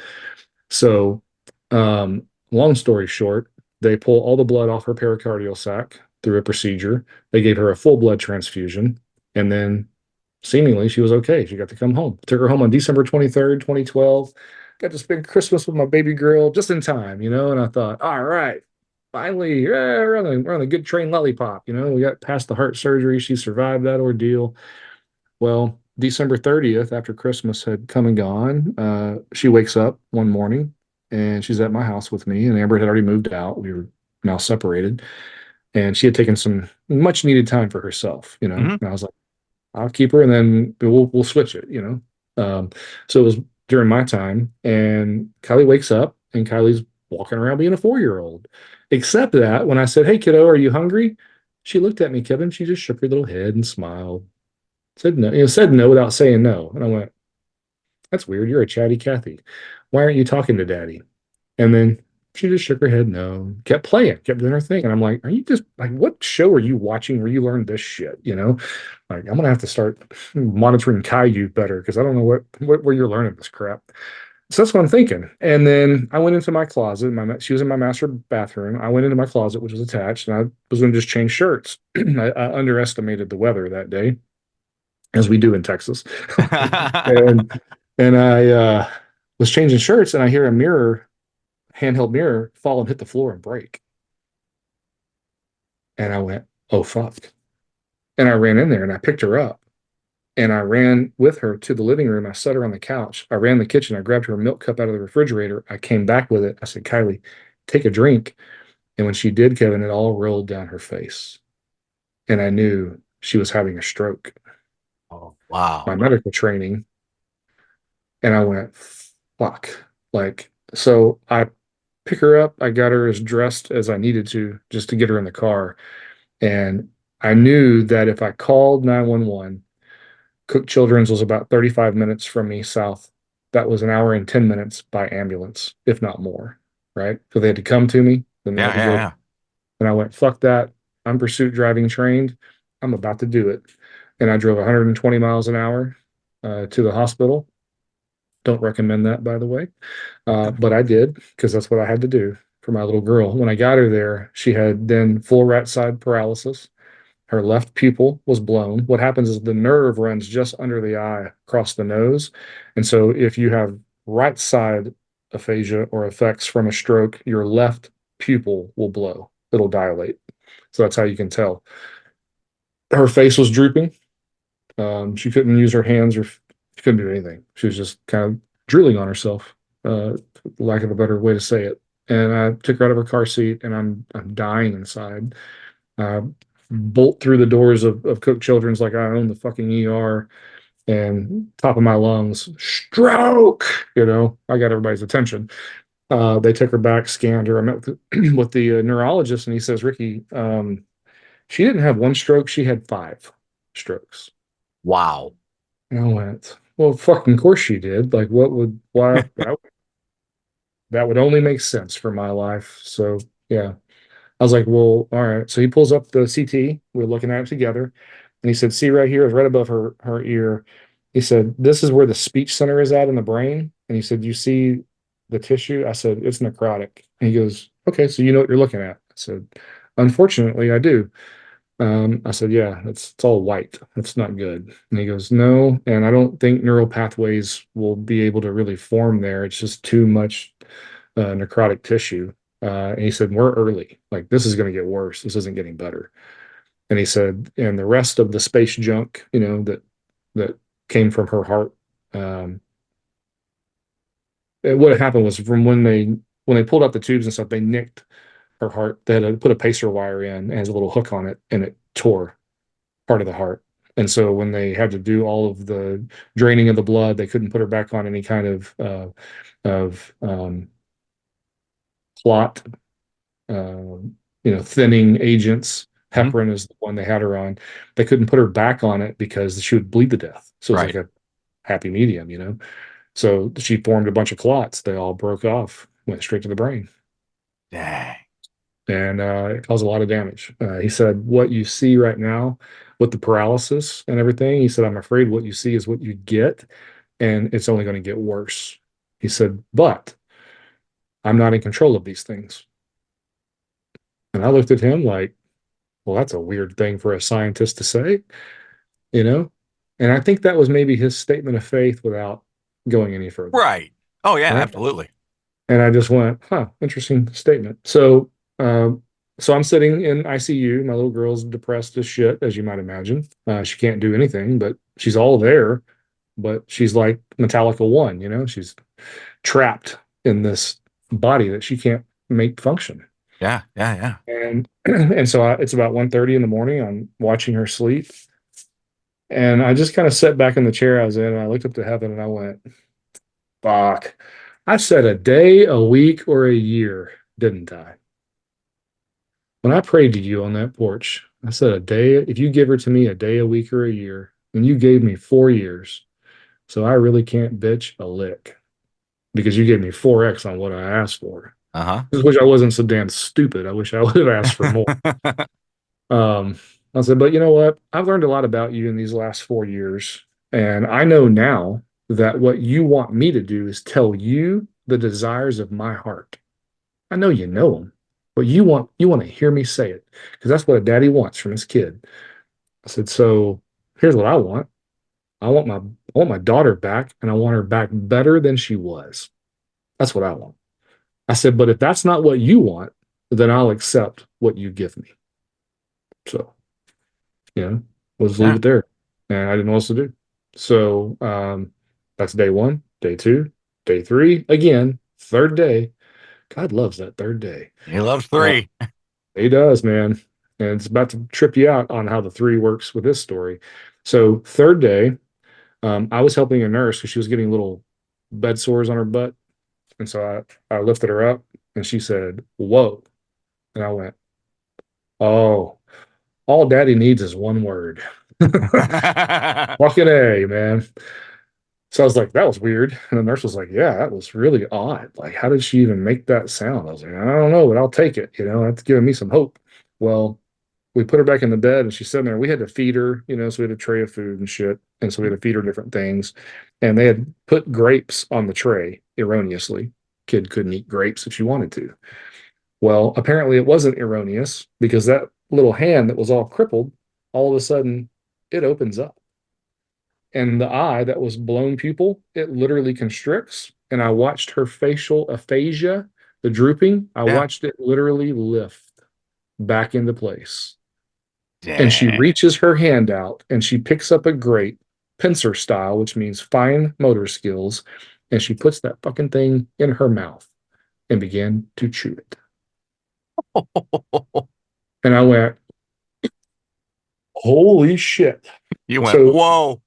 So, long story short, they pull all the blood off her pericardial sac through a procedure. They gave her a full blood transfusion, and then seemingly she was okay. She got to come home. Took her home on December 23rd, 2012. Got to spend Christmas with my baby girl just in time, and I thought, all right, finally, yeah, we're on a good train lollipop. We got past the heart surgery. She survived that ordeal. Well, December 30th, after Christmas had come and gone, she wakes up one morning and she's at my house with me. And Amber had already moved out. We were now separated. And she had taken some much needed time for herself. Mhm. And I was like, I'll keep her and then we'll switch it. So it was during my time. And Kylie wakes up and Kylie's walking around being a 4-year-old. Except that when I said, "Hey, kiddo, are you hungry?" She looked at me, Kevin. She just shook her little head and smiled. Said no, said no without saying no. And I went, "That's weird. You're a chatty Cathy. Why aren't you talking to daddy?" And then she just shook her head no, kept playing, kept doing her thing. And I'm like, "Are you just like, what show are you watching where you learned this shit? Like, I'm gonna have to start monitoring Caillou better because I don't know where you're learning this crap." So that's what I'm thinking. And then I went into my closet. She was in my master bathroom. I went into my closet, which was attached, and I was going to just change shirts. I underestimated the weather that day, as we do in Texas. and and I was changing shirts, and I hear a handheld mirror, fall and hit the floor and break. And I went, "Oh fuck!" And I ran in there and I picked her up, and I ran with her to the living room. I set her on the couch. I ran the kitchen. I grabbed her milk cup out of the refrigerator. I came back with it. I said, "Kylie, take a drink." And when she did, Kevin, it all rolled down her face, and I knew she was having a stroke. Oh, wow. My medical training. And I went, fuck. Like, so I pick her up. I got her as dressed as I needed to just to get her in the car. And I knew that if I called 911, Cook Children's was about 35 minutes from me south. That was an hour and 10 minutes by ambulance, if not more. Right. So they had to come to me. Then they Yeah, had to yeah, go. yeah. And I went, fuck that. I'm pursuit driving trained. I'm about to do it. And I drove 120 miles an hour to the hospital. Don't recommend that, by the way. But I did because that's what I had to do for my little girl. When I got her there, she had then full right side paralysis. Her left pupil was blown. What happens is the nerve runs just under the eye across the nose. And so if you have right side aphasia or effects from a stroke, your left pupil will blow. It'll dilate. So that's how you can tell. Her face was drooping. She couldn't use her hands or she couldn't do anything. She was just kind of drooling on herself, lack of a better way to say it. And I took her out of her car seat, and I'm dying inside. I bolt through the doors of Cook Children's like I own the fucking ER, and top of my lungs, stroke. I got everybody's attention. They took her back, scanned her. I met with the neurologist, and he says, "Ricky, she didn't have one stroke; she had 5 strokes." Wow. And I went, "Well, fucking course she did. Like, why that would only make sense for my life." So yeah, I was like, "Well, all right." So he pulls up the CT. We're looking at it together, and he said, "See right here, is right above her ear." He said, "This is where the speech center is at in the brain." And he said, "You see the tissue?" I said, "It's necrotic." And he goes, "Okay, so you know what you're looking at?" I said, "Unfortunately, I do." I said, "Yeah, it's all white. That's not good." And he goes, "No, and I don't think neural pathways will be able to really form there. It's just too much necrotic tissue." And he said, "We're early. Like, this is going to get worse. This isn't getting better." And he said, "And the rest of the space junk, that came from her heart, um, what had happened was from when they pulled out the tubes and stuff, they nicked her heart. They had to put a pacer wire in, and has a little hook on it, and it tore part of the heart. And so when they had to do all of the draining of the blood, they couldn't put her back on any kind of clot, thinning agents. Mhm. Heparin is the one they had her on. They couldn't put her back on it because she would bleed to death. So it was Right. like a happy medium. So she formed a bunch of clots. They all broke off, went straight to the brain. Dang. and it caused a lot of damage. He said, "What you see right now with the paralysis and everything," he said, "I'm afraid what you see is what you get, and it's only going to get worse." He said, "But I'm not in control of these things." And I looked at him like, well, that's a weird thing for a scientist to say, you know? And I think that was maybe his statement of faith without going any further. Right. Oh, yeah, Right. absolutely. And I just went, huh, interesting statement. Um, so I'm sitting in ICU. My little girl's depressed as shit, as you might imagine. She can't do anything, but she's all there. But she's like Metallica One, she's trapped in this body that she can't make function. Yeah, yeah, yeah. And so it's about 1:30 in the morning. I'm watching her sleep. And I just kind of sat back in the chair I was in, and I looked up to heaven and I went, fuck. I said a day, a week, or a year, didn't I? When I prayed to you on that porch, I said a day, if you give her to me a day, a week, or a year, and you gave me 4 years. So I really can't bitch a lick because you gave me 4x on what I asked for. Uh I just wish I wasn't so damn stupid. I wish I would have asked for more. huh. I said, but you know what? I've learned a lot about you in these last 4 years. And I know now that what you want me to do is tell you the desires of my heart. I know you know them, but you want to hear me say it because that's what a daddy wants from his kid. I said, so here's what I want. I want my daughter back, and I want her back better than she was. That's what I want. I said, but if that's not what you want, then I'll accept what you give me. So, we'll just leave Yeah. it there. And I didn't know what else to do. So that's day one, day two, day three. Again, third day. God loves that third day. He loves Uh, three. he does, man. And it's about to trip you out on how the three works with this story. So third day, I was helping a nurse because she was getting little bed sores on her butt. And so I lifted her up and she said, whoa. And I went, oh, all daddy needs is one word. Fucking A, man. So I was like, that was weird. And the nurse was like, yeah, that was really odd. Like, how did she even make that sound? I was like, I don't know, but I'll take it. That's giving me some hope. Well, we put her back in the bed and she's sitting there. We had to feed her, so we had a tray of food and shit. And so we had to feed her different things. And they had put grapes on the tray erroneously. Kid couldn't eat grapes if she wanted to. Well, apparently it wasn't erroneous because that little hand that was all crippled, all of a sudden it opens up. And the eye that was blown pupil, it literally constricts. And I watched her facial aphasia, the drooping, I Yeah. watched it literally lift back into place. And she Dang. reaches her hand out and she picks up a grape, pincer style, which means fine motor skills. And she puts that fucking thing in her mouth and began to chew it. And I went, holy shit. You went, So, whoa.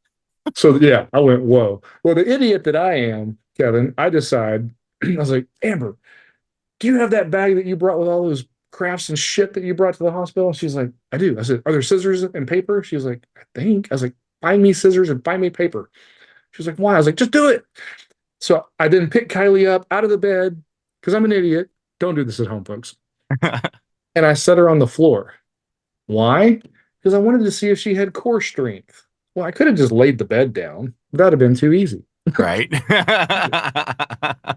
so yeah, I went, whoa. Well, the idiot that I am, Kevin, I decide, I was like, Amber, do you have that bag that you brought with all those crafts and shit that you brought to the hospital? She's like, I do. I said, are there scissors and paper? She was like, I think. I was like, find me scissors and find me paper. She was like, why? I was like, just do it. So I then picked Kylie up out of the bed because I'm an idiot. Don't do this at home, folks. And I set her on the floor. Why? Because I wanted to see if she had core strength. Well, I could have just laid the bed down. That'd have been too easy. Right.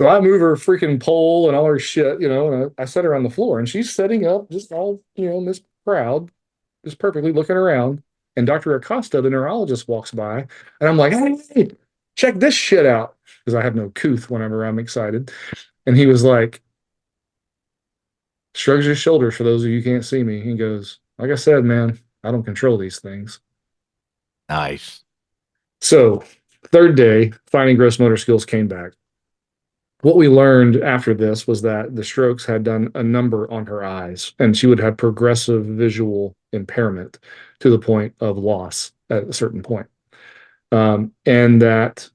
So I move her freaking pole and all her shit, and I set her on the floor and she's setting up just all, Miss Proud, just perfectly looking around. And Dr. Acosta, the neurologist, walks by and I'm like, hey, check this shit out. Because I have no couth whenever I'm excited. And he was like, shrugs his shoulders for those of you who can't see me. He goes, like I said, man, I don't control these things. Nice. So, third day, finding gross motor skills came back. What we learned after this was that the strokes had done a number on her eyes, and she would have progressive visual impairment to the point of loss at a certain point. And that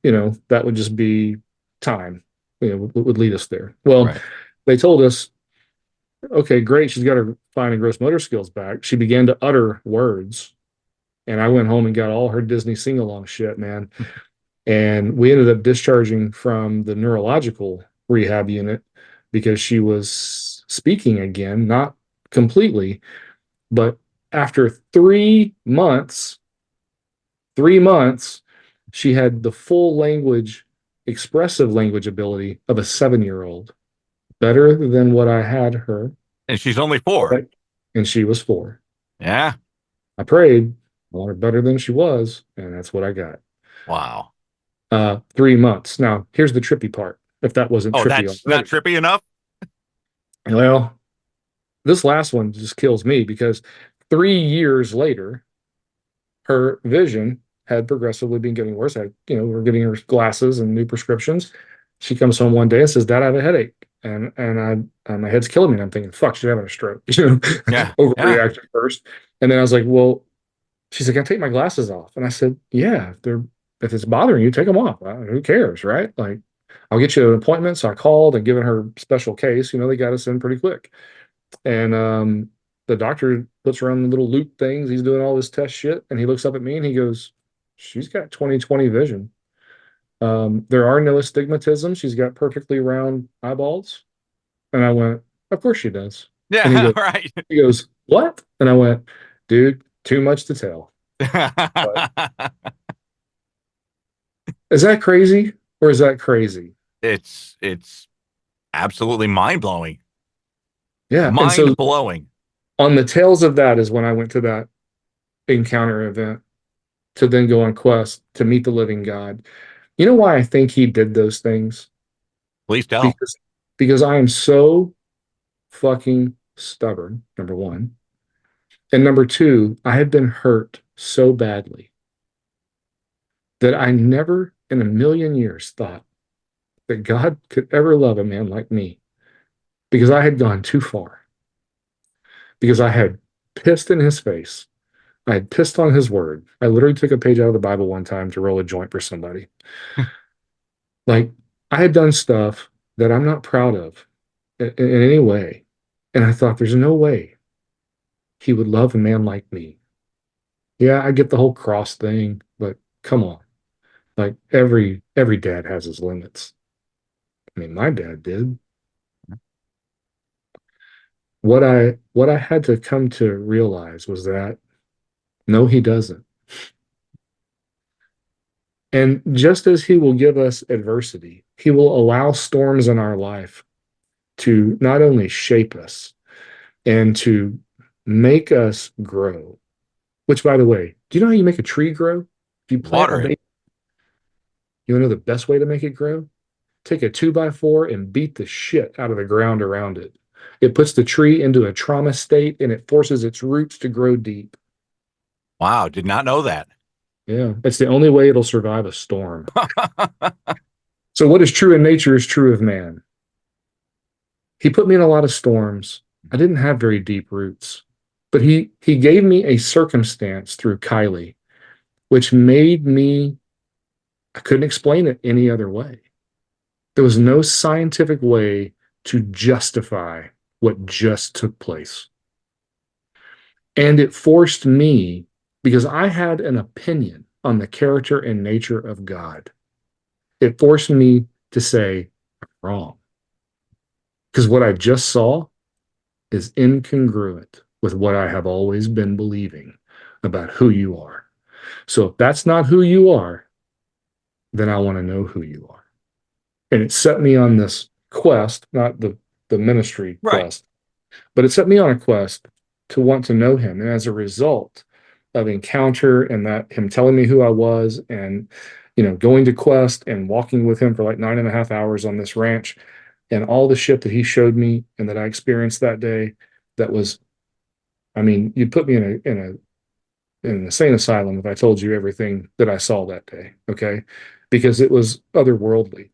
would just be time, would lead us there. Well, Right. they told us, okay, great, she's got her fine and gross motor skills back. She began to utter words, and I went home and got all her Disney sing-along shit, man. And we ended up discharging from the neurological rehab unit because she was speaking again, not completely. But after 3 months, 3 months, she had the full language, expressive language ability of a 7-year-old, better than what I had her. And she's only 4. And she was 4. Yeah. I prayed, I want her better than she was, and that's what I got. Wow. 3 months. Now, here's the trippy part. If that wasn't Oh, trippy that's not already. trippy enough? Well, this last one just kills me because 3 years later, her vision had progressively been getting worse. We're getting her glasses and new prescriptions. She comes home one day and says, "Dad, I have a headache." And my head's killing me. And I'm thinking, fuck, she's having a stroke. Yeah. Yeah. Overreacted first. And then I was like, well, she's like, "I take my glasses off." And I said, "Yeah, if it's bothering you, take them off. Who cares, right? Like, I'll get you an appointment." So I called and given her special case. They got us in pretty quick. And the doctor puts her on the little loop things. He's doing all this test shit. And he looks up at me and he goes, "She's got 20/20 vision. There are no astigmatism. She's got perfectly round eyeballs." And I went, "Of course she does." And Yeah. Right. he goes, "What?" And I went, "Dude, too much to tell." But is that crazy or is that crazy? It's absolutely mind blowing. Yeah. And so Mind blowing. on the tails of that is when I went to that encounter event to then go on quest to meet the living God. You know why I think he did those things? Please tell. Because I am so fucking stubborn, number one. And number two, I had been hurt so badly that I never in a million years thought that God could ever love a man like me because I had gone too far, because I had pissed in his face. I had pissed on his word. I literally took a page out of the Bible one time to roll a joint for somebody. Like, I had done stuff that I'm not proud of in any way. And I thought, there's no way he would love a man like me. Yeah, I get the whole cross thing, but come on. Like, every dad has his limits. I mean, my dad did. What I had to come to realize was that no, he doesn't. And just as he will give us adversity, he will allow storms in our life to not only shape us and to make us grow, which, by the way, do you know how you make a tree grow? If you plant a Water it. baby, you know the best way to make it grow? Take a 2x4 and beat the shit out of the ground around it. It puts the tree into a trauma state and it forces its roots to grow deep. Wow. Did not know that. Yeah, it's the only way it'll survive a storm. So, what is true in nature is true of man. He put me in a lot of storms. I didn't have very deep roots, but he gave me a circumstance through Kylie, which made me, I couldn't explain it any other way. There was no scientific way to justify what just took place. And it forced me, because I had an opinion on the character and nature of God, it forced me to say, "I'm wrong." Because what I just saw is incongruent with what I have always been believing about who you are. So if that's not who you are, then I want to know who you are. And it set me on this quest, not the ministry Right. quest, but it set me on a quest to want to know him. And as a result of encounter and that him telling me who I was and going to quest and walking with him for like 9.5 hours on this ranch and all the shit that he showed me and that I experienced that day, that was, I mean, you'd put me in an insane asylum if I told you everything that I saw that day, okay? Because it was otherworldly.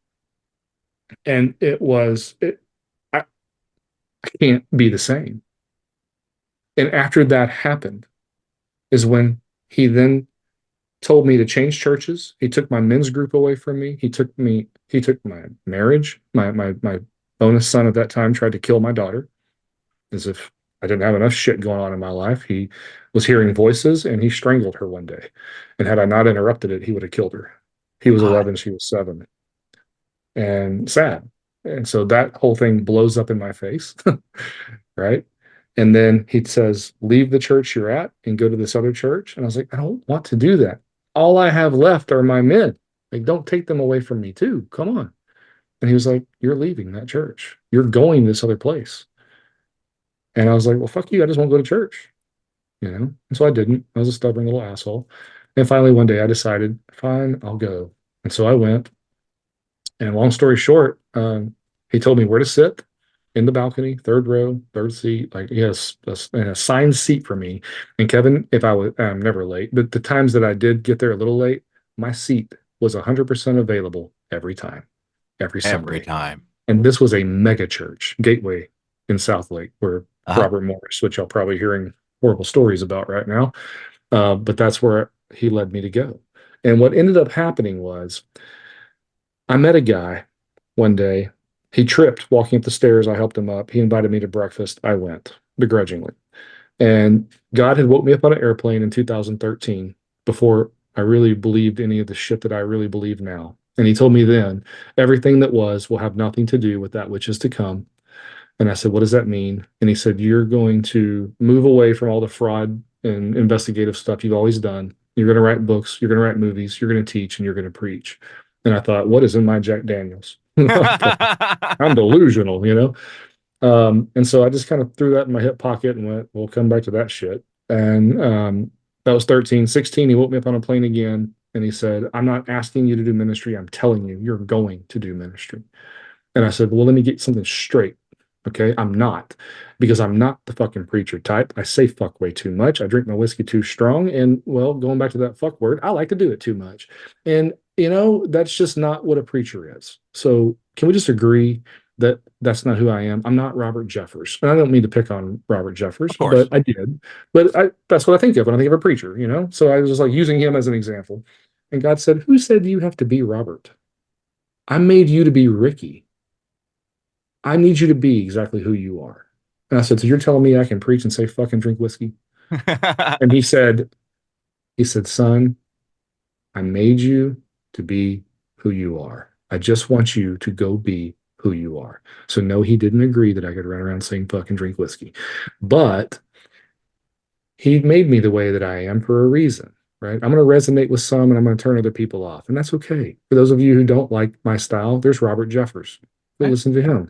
And I can't be the same. And after that happened is when he then told me to change churches. He took my men's group away from me. He took my marriage. My bonus son at that time tried to kill my daughter as if I didn't have enough shit going on in my life. He was hearing voices and he strangled her one day. And had I not interrupted it, he would have killed her. He was God. 11, she was 7. And sad. And so that whole thing blows up in my face, right? And then he says, leave the church you're at and go to this other church. And I was like, I don't want to do that. All I have left are my men. Like, don't take them away from me too. Come on. And he was like, you're leaving that church. You're going this other place. And I was like, well, fuck you. I just want to go to church, And so I didn't. I was a stubborn little asshole. And finally, one day I decided, fine, I'll go. And so I went. And long story short, he told me where to sit in the balcony, third row, third seat. Like he has an assigned seat for me. And Kevin, if I was, I'm never late, but the times that I did get there a little late, my seat was 100% available every time, every Every Sunday. time. And this was a mega church, Gateway in South Lake, where Robert Morris, which y'all probably hearing horrible stories about right now. But that's where he led me to go. And what ended up happening was I met a guy one day. He tripped walking up the stairs. I helped him up. He invited me to breakfast. I went begrudgingly. And God had woke me up on an airplane in 2013 before I really believed any of the shit that I really believe now. And he told me then, everything that was will have nothing to do with that which is to come. And I said, what does that mean? And he said, you're going to move away from all the fraud and investigative stuff you've always done. You're going to write books, you're going to write movies, you're going to teach, and you're going to preach. And I thought, what is in my Jack Daniels? I'm delusional. And so I just kind of threw that in my hip pocket and went, we'll come back to that shit. And that was 13. 16, he woke me up on a plane again. And he said, I'm not asking you to do ministry. I'm telling you, you're going to do ministry. And I said, well, let me get something straight. Okay. I'm not, because I'm not the fucking preacher type. I say fuck way too much. I drink my whiskey too strong. And well, going back to that fuck word, I like to do it too much. And, that's just not what a preacher is. So can we just agree that that's not who I am? I'm not Robert Jeffers. And I don't mean to pick on Robert Jeffers, but I did. But that's what I think of when I think of a preacher. So I was just like using him as an example. And God said, who said you have to be Robert? I made you to be Ricky. I need you to be exactly who you are. And I said, so you're telling me I can preach and say fucking drink whiskey? And he said, son, I made you to be who you are. I just want you to go be who you are. So no, he didn't agree that I could run around saying fucking drink whiskey. But he made me the way that I am for a reason, right? I'm going to resonate with some and I'm going to turn other people off. And that's okay. For those of you who don't like my style, there's Robert Jeffers. Go listen to him.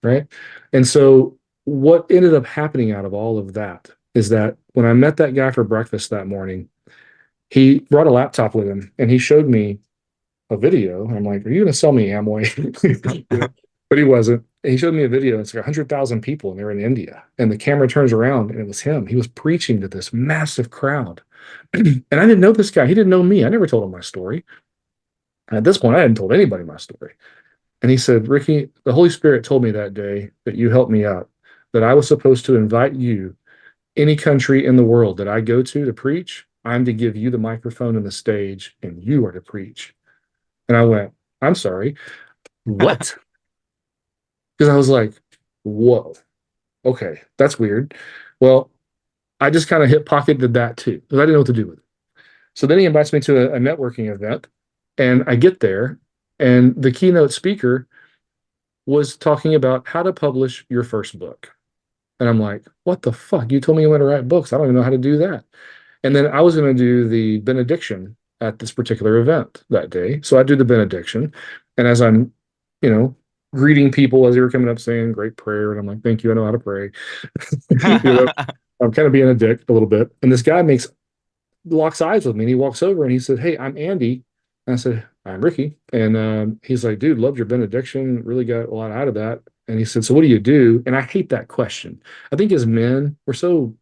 Right. And so what ended up happening out of all of that is that when I met that guy for breakfast that morning, he brought a laptop with him and he showed me a video. I'm like, are you going to sell me Amway? But he wasn't. And he showed me a video. It's like 100,000 people and they're in India. And the camera turns around and it was him. He was preaching to this massive crowd. And I didn't know this guy. He didn't know me. I never told him my story. And at this point, I hadn't told anybody my story. And he said, Ricky, the Holy Spirit told me that day that you helped me out, that I was supposed to invite you, any country in the world that I go to preach, I'm to give you the microphone and the stage, and you are to preach. And I went, I'm sorry, what? Because I was like, whoa, okay, that's weird. Well, I just kind of hip pocketed that too, because I didn't know what to do with it. So then he invites me to a networking event, and I get there, and the keynote speaker was talking about how to publish your first book. And I'm like, what the fuck? You told me you want to write books. I don't even know how to do that. And then I was going to do the benediction at this particular event that day. So I do the benediction. And as I'm, greeting people as they were coming up saying great prayer. And I'm like, thank you. I know how to pray. I'm kind of being a dick a little bit. And this guy locks eyes with me and he walks over and he said, hey, I'm Andy. And I said, I'm Ricky. And he's like, dude, loved your benediction. Really got a lot out of that. And he said, so what do you do? And I hate that question. I think as men, we're so,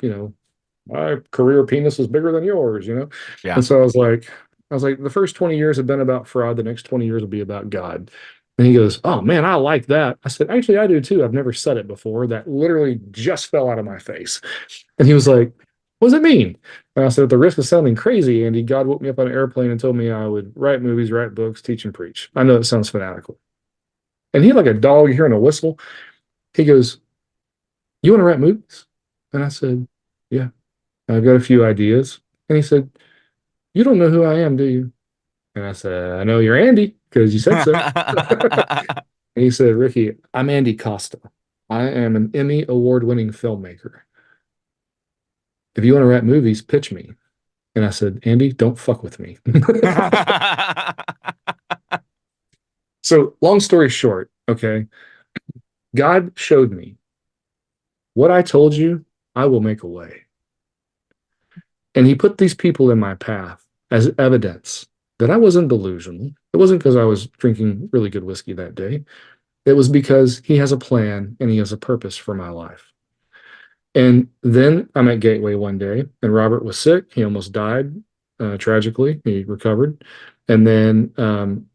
my career penis is bigger than yours. Yeah. And so I was like, the first 20 years have been about fraud. The next 20 years will be about God. And he goes, oh man, I like that. I said, actually, I do too. I've never said it before. That literally just fell out of my face. And he was like, what does it mean? And I said, at the risk of sounding crazy, Andy, God woke me up on an airplane and told me I would write movies, write books, teach and preach. I know it sounds fanatical. And he, like a dog hearing a whistle, he goes, you want to write movies? And I said, yeah, I've got a few ideas. And he said, you don't know who I am, do you? And I said, I know you're Andy because you said so. And he said, Ricky, I'm Andy Costa. I am an Emmy award-winning filmmaker. If you want to write movies, pitch me. And I said, Andy, don't fuck with me. So, long story short, okay, God showed me what I told you, I will make a way. And he put these people in my path as evidence that I wasn't delusional. It wasn't because I was drinking really good whiskey that day. It was because he has a plan and he has a purpose for my life. And then I'm at Gateway one day, and Robert was sick. He almost died tragically. He recovered. And then um,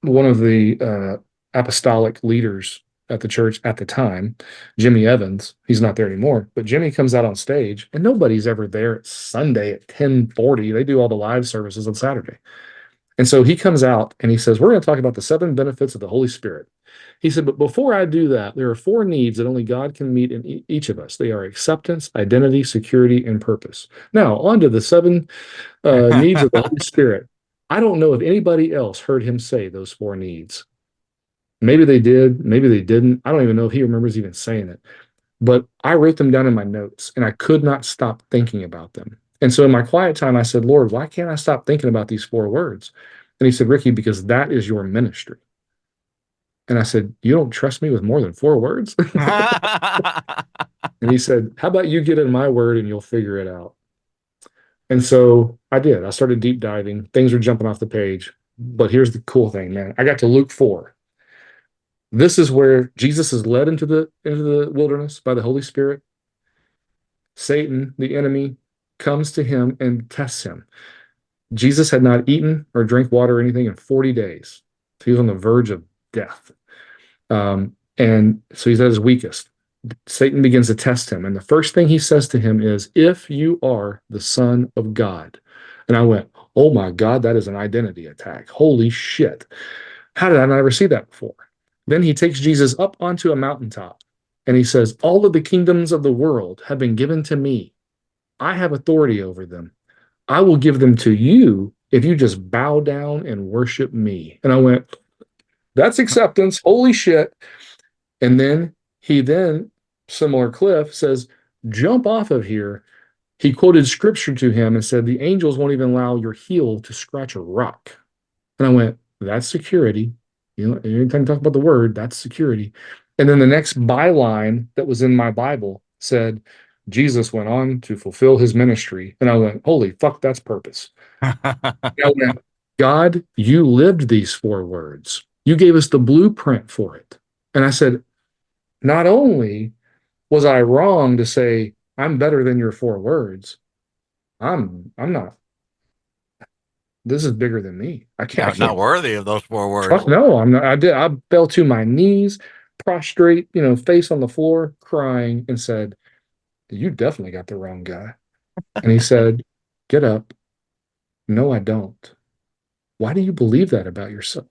one of the apostolic leaders at the church at the time, Jimmy Evans, he's not there anymore, but Jimmy comes out on stage, and nobody's ever there at Sunday at 10:40. They do all the live services on Saturday. And so he comes out and he says, we're going to talk about the 7 benefits of the Holy Spirit. He said, but before I do that, there are 4 needs that only God can meet in each of us. They are acceptance, identity, security, and purpose. Now, on to the 7 needs of the Holy Spirit. I don't know if anybody else heard him say those 4 needs. Maybe they did, maybe they didn't. I don't even know if he remembers even saying it. But I wrote them down in my notes and I could not stop thinking about them. And so in my quiet time, I said, Lord, why can't I stop thinking about these 4 words? And he said, Ricky, because that is your ministry. And I said, you don't trust me with more than 4 words? And he said, how about you get in my word and you'll figure it out? And so I did. I started deep diving. Things were jumping off the page. But here's the cool thing, man. I got to Luke 4. This is where Jesus is led into the wilderness by the Holy Spirit. Satan, the enemy, comes to him and tests him. Jesus had not eaten or drank water or anything in 40 days. So he was on the verge of death. And so he's at his weakest. Satan begins to test him. And the first thing he says to him is, if you are the Son of God. And I went, oh my God, that is an identity attack. Holy shit. How did I never see that before? Then he takes Jesus up onto a mountaintop and he says, all of the kingdoms of the world have been given to me. I have authority over them. I will give them to you if you just bow down and worship me. And I went, that's acceptance. Holy shit. And then similar Cliff says, jump off of here. He quoted scripture to him and said, the angels won't even allow your heel to scratch a rock. And I went, that's security. You know, anytime you talk about the word, that's security. And then the next byline that was in my Bible said, Jesus went on to fulfill his ministry. And I went, holy fuck, that's purpose. I went, God, you lived these 4 words. You gave us the blueprint for it. And I said, not only was I wrong to say, I'm better than your 4 words, I'm not. This is bigger than me. I can't. Not worthy of those 4 words. Fuck no, I'm not. I fell to my knees, prostrate, face on the floor, crying, and said, you definitely got the wrong guy. And he said, get up. No, I don't. Why do you believe that about yourself?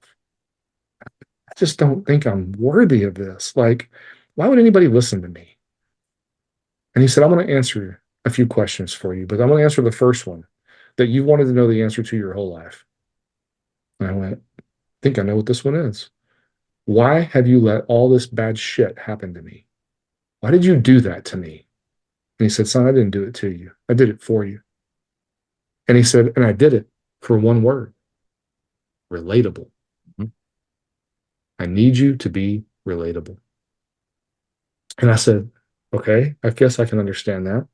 I just don't think I'm worthy of this. Like, why would anybody listen to me? And he said, I'm going to answer a few questions for you, but I'm going to answer the first one that you wanted to know the answer to your whole life. And I went, I think I know what this one is. Why have you let all this bad shit happen to me? Why did you do that to me? And he said, son, I didn't do it to you. I did it for you. And he said, and I did it for one word, relatable. Mm-hmm. I need you to be relatable. And I said, okay, I guess I can understand that.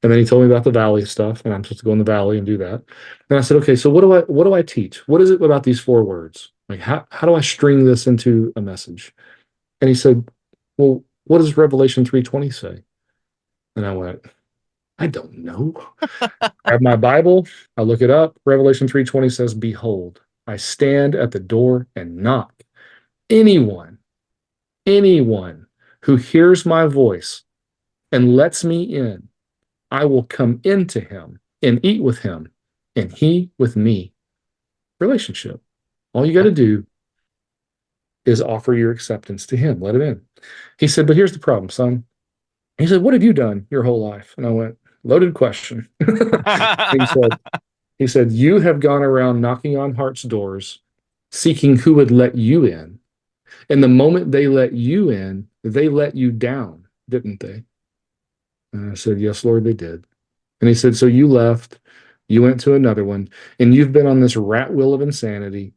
And then he told me about the valley stuff, and I'm supposed to go in the valley and do that. And I said, okay, so what do I teach? What is it about these 4 words? Like, how do I string this into a message? And he said, well, what does Revelation 3:20 say? And I went, I don't know. Grab my Bible, I look it up. Revelation 3:20 says, behold, I stand at the door and knock. Anyone who hears my voice and lets me in, I will come into him and eat with him, and he with me. Relationship. All you got to do is offer your acceptance to him. Let him in. He said, but here's the problem, son. He said, what have you done your whole life? And I went, loaded question. he said, you have gone around knocking on hearts' doors, seeking who would let you in. And the moment they let you in, they let you down, didn't they? And I said, yes, Lord, they did. And he said, so you left, you went to another one, and you've been on this rat wheel of insanity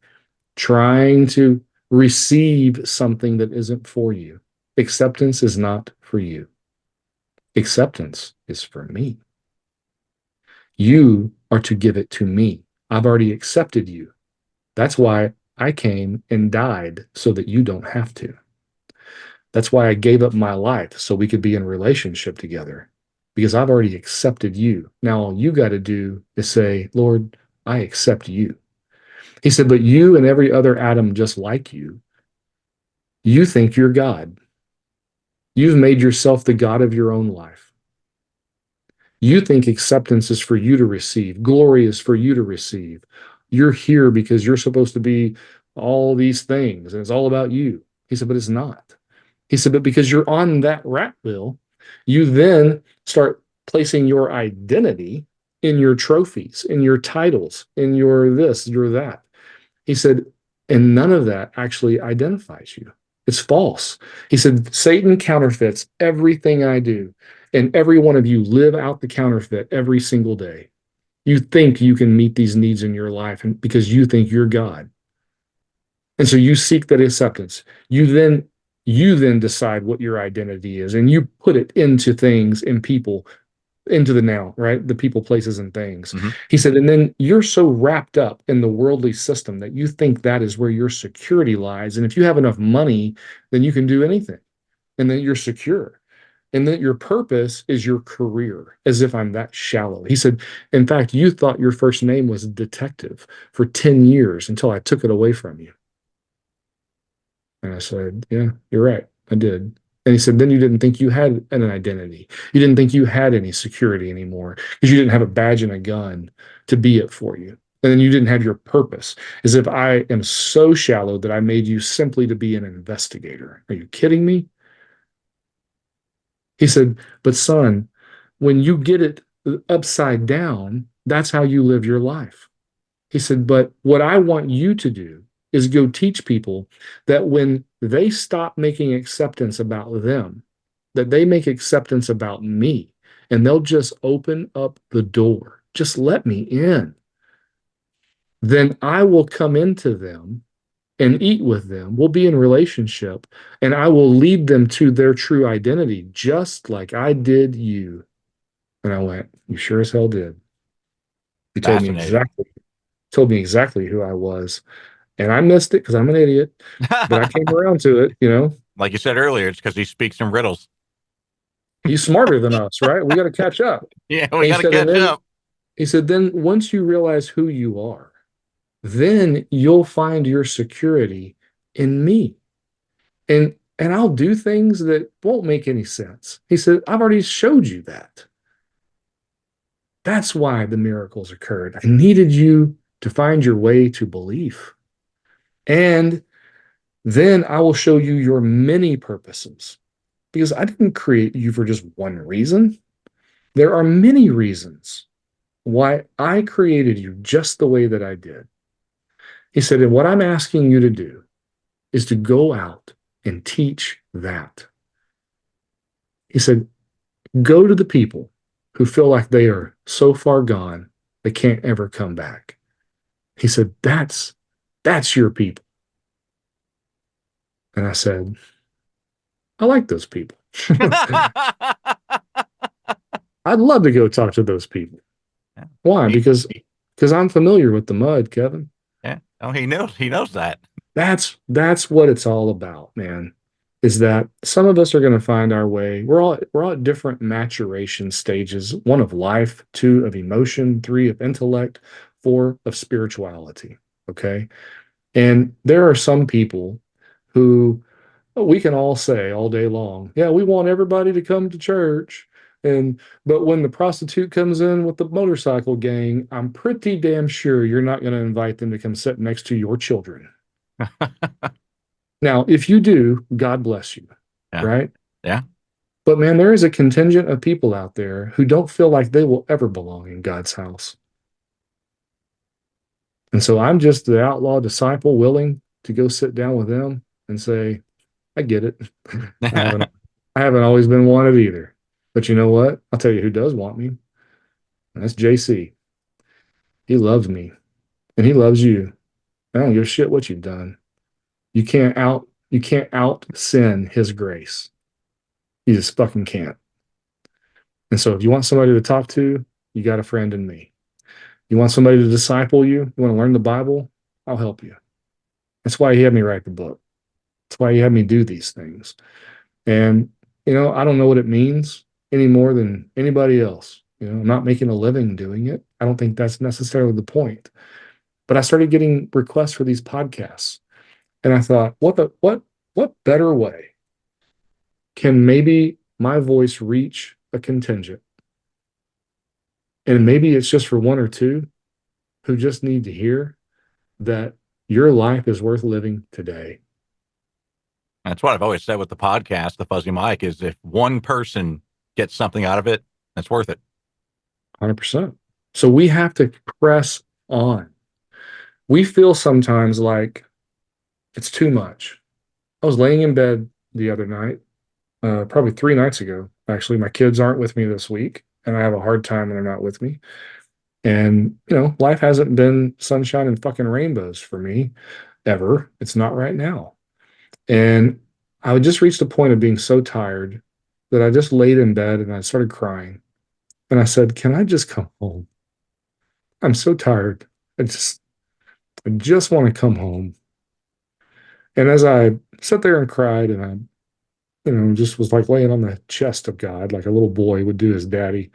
trying to receive something that isn't for you. Acceptance is not for you. Acceptance is for me. You are to give it to me. I've already accepted you. That's why I came and died so that you don't have to. That's why I gave up my life so we could be in relationship together because I've already accepted you. Now, all you got to do is say, Lord, I accept you. He said, but you and every other Adam just like you think you're God. You've made yourself the God of your own life. You think acceptance is for you to receive, glory is for you to receive. You're here because you're supposed to be all these things and it's all about you. He said, but it's not. He said, but because you're on that rat wheel, you then start placing your identity in your trophies, in your titles, in your this, your that. He said, and none of that actually identifies you. It's false. He said, Satan counterfeits everything I do. And every one of you live out the counterfeit every single day. You think you can meet these needs in your life because you think you're God. And so you seek that acceptance. You then decide what your identity is and you put it into things and people, into the now, right? The people, places, and things. Mm-hmm. He said, and then you're so wrapped up in the worldly system that you think that is where your security lies. And if you have enough money, then you can do anything. And then you're secure. And that your purpose is your career, as if I'm that shallow. He said, in fact, you thought your first name was detective for 10 years until I took it away from you. And I said, yeah, you're right. I did. And he said, then you didn't think you had an identity. You didn't think you had any security anymore because you didn't have a badge and a gun to be it for you. And then you didn't have your purpose, as if I am so shallow that I made you simply to be an investigator. Are you kidding me? He said, but son, when you get it upside down, that's how you live your life. He said, but what I want you to do is go teach people that when they stop making acceptance about them, that they make acceptance about me, and they'll just open up the door. Just let me in. Then I will come into them and eat with them. We'll be in relationship, and I will lead them to their true identity, just like I did you. And I went, you sure as hell did. You Fascinating. told me exactly who I was. And I missed it because I'm an idiot, but I came around to it. Like you said earlier, it's because he speaks in riddles. He's smarter than us, right? We got to catch up. Yeah, And we got to catch up. he said, then once you realize who you are, then you'll find your security in me. And I'll do things that won't make any sense. He said, I've already showed you that. That's why the miracles occurred. I needed you to find your way to belief. And then I will show you your many purposes because I didn't create you for just one reason. There are many reasons why I created you just the way that I did. He said, and what I'm asking you to do is to go out and teach that. He said, go to the people who feel like they are so far gone, they can't ever come back. He said, that's your people. And I said, I like those people. I'd love to go talk to those people. Yeah. Why? Because I'm familiar with the mud, Kevin. Yeah. Oh, he knows that. That's what it's all about, man. Is that some of us are going to find our way. We're all at different maturation stages. One of life, two of emotion, three of intellect, four of spirituality. Okay. And there are some people who we can all say all day long, yeah, we want everybody to come to church. But when the prostitute comes in with the motorcycle gang, I'm pretty damn sure you're not going to invite them to come sit next to your children. Now, if you do, God bless you, Yeah. right? Yeah. But man, there is a contingent of people out there who don't feel like they will ever belong in God's house. And so I'm just the outlaw disciple willing to go sit down with them and say, I get it. I haven't I haven't always been wanted either. But you know what? I'll tell you who does want me. And that's JC. He loves me and he loves you. I don't give a shit what you've done. You can't out sin his grace. You just fucking can't. And so if you want somebody to talk to, you got a friend in me. You want somebody to disciple you, you want to learn the Bible, I'll help you. That's why he had me write the book. That's why he had me do these things. And, I don't know what it means any more than anybody else. I'm not making a living doing it. I don't think that's necessarily the point. But I started getting requests for these podcasts. And I thought, what better way can maybe my voice reach a contingent? And maybe it's just for one or two who just need to hear that your life is worth living today. That's what I've always said with the podcast, the Fuzzy Mike, is if one person gets something out of it, that's worth it. 100%. So we have to press on. We feel sometimes like it's too much. I was laying in bed the other night, probably 3 nights ago. Actually, my kids aren't with me this week, and I have a hard time when they're not with me. And, life hasn't been sunshine and fucking rainbows for me ever. It's not right now. And I just reached a point of being so tired that I just laid in bed and I started crying. And I said, can I just come home? I'm so tired. I just want to come home. And as I sat there and cried and just was like laying on the chest of God, like a little boy would do his daddy,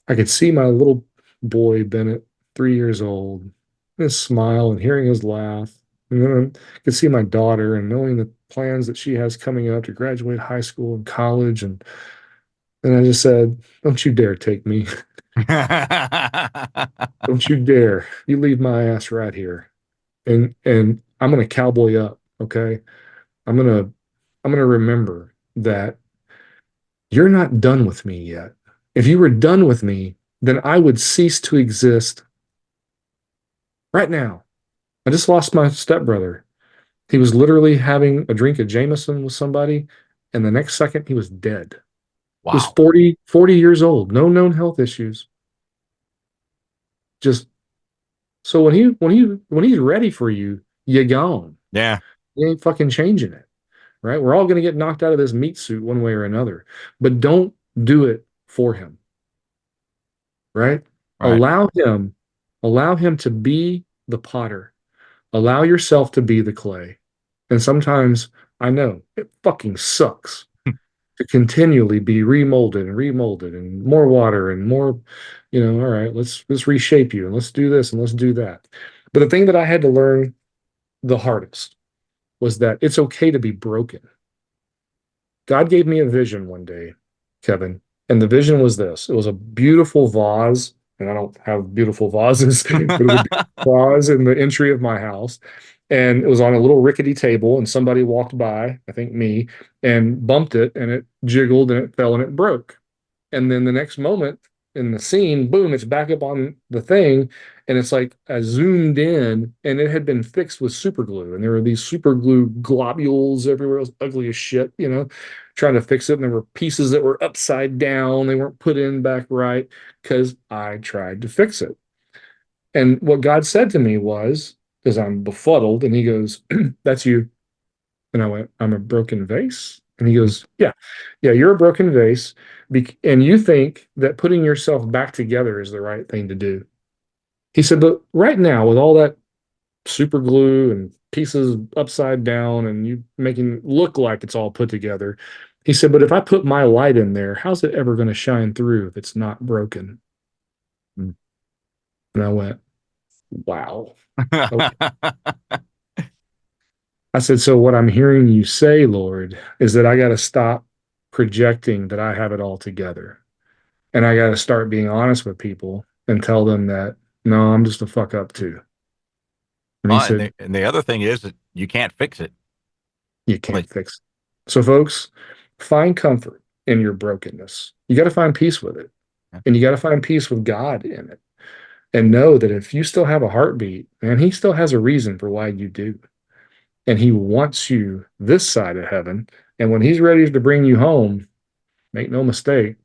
I could see my little boy, Bennett, 3 years old, his smile and hearing his laugh. And then I could see my daughter and knowing the plans that she has coming up to graduate high school and college. And I just said, don't you dare take me. Don't you dare. You leave my ass right here. And I'm gonna cowboy up, okay? I'm gonna remember that you're not done with me yet. If you were done with me, then I would cease to exist right now. I just lost my stepbrother. He was literally having a drink of Jameson with somebody, and the next second he was dead. Wow. He was 40 years old, no known health issues. Just so when he's ready for you, you're gone. Yeah. You ain't fucking changing it. Right? We're all gonna get knocked out of this meat suit one way or another. But don't do it for him. Right? Right. Allow him to be the potter. Allow yourself to be the clay. And sometimes I know it fucking sucks to continually be remolded and more water and more, all right, let's reshape you and let's do this and let's do that. But the thing that I had to learn the hardest was that it's okay to be broken. God gave me a vision one day, Kevin, and the vision was this. It was a beautiful vase, and I don't have beautiful vases, but it was a beautiful vase in the entry of my house. And it was on a little rickety table, and somebody walked by, I think me, and bumped it, and it jiggled, and it fell, and it broke. And then the next moment in the scene, boom, it's back up on the thing. And it's like I zoomed in and it had been fixed with super glue. And there were these super glue globules everywhere. It was ugly as shit, trying to fix it. And there were pieces that were upside down. They weren't put in back right because I tried to fix it. And what God said to me was, because I'm befuddled, and he goes, that's you. And I went, I'm a broken vase. And he goes, yeah, you're a broken vase. And you think that putting yourself back together is the right thing to do. He said, but right now, with all that super glue and pieces upside down and you making it look like it's all put together, he said, but if I put my light in there, how's it ever going to shine through if it's not broken? And I went, wow. Okay. I said, so what I'm hearing you say, Lord, is that I got to stop projecting that I have it all together. And I got to start being honest with people and tell them that, no, I'm just a fuck up too. And he said, and the other thing is that you can't fix it. you can't fix it. So, folks, find comfort in your brokenness. You got to find peace with it. And you got to find peace with God in it. And know that if you still have a heartbeat, man, he still has a reason for why you do. and he wants you this side of heaven. And when he's ready to bring you home, make no mistake,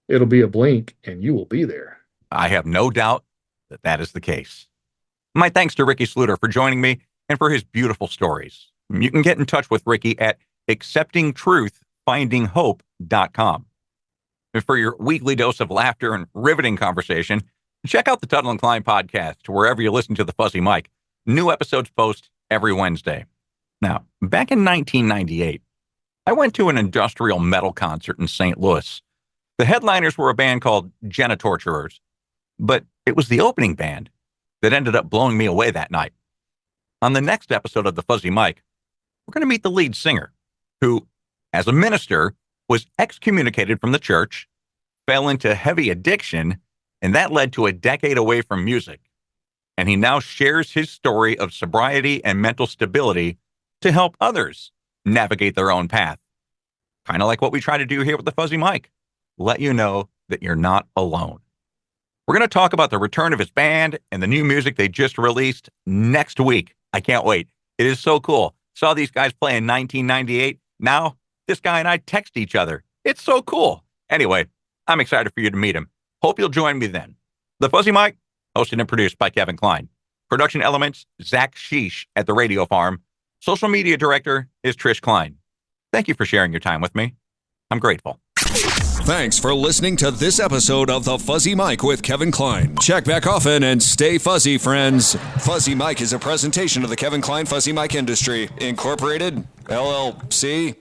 it'll be a blink and you will be there. I have no doubt that that is the case. My thanks to Ricky Sluder for joining me and for his beautiful stories. You can get in touch with Ricky at acceptingtruthfindinghope.com. And for your weekly dose of laughter and riveting conversation, check out the Tuttle and Klein podcast wherever you listen to the Fuzzy Mike. New episodes post every Wednesday. Now, back in 1998, I went to an industrial metal concert in St. Louis. The headliners were a band called Genitorturers, but it was the opening band that ended up blowing me away that night. On the next episode of the Fuzzy Mike, we're going to meet the lead singer, who, as a minister, was excommunicated from the church, fell into heavy addiction, and that led to a decade away from music. And he now shares his story of sobriety and mental stability to help others navigate their own path. Kind of like what we try to do here with the Fuzzy Mike. Let you know that you're not alone. We're going to talk about the return of his band and the new music they just released next week. I can't wait. It is so cool. Saw these guys play in 1998. Now, this guy and I text each other. It's so cool. Anyway, I'm excited for you to meet him. Hope you'll join me then. The Fuzzy Mike, hosted and produced by Kevin Klein. Production elements, Zach Sheesh at the Radio Farm. Social media director is Trish Klein. Thank you for sharing your time with me. I'm grateful. Thanks for listening to this episode of The Fuzzy Mike with Kevin Klein. Check back often and stay fuzzy, friends. Fuzzy Mike is a presentation of the Kevin Klein Fuzzy Mike Industry, Incorporated, LLC.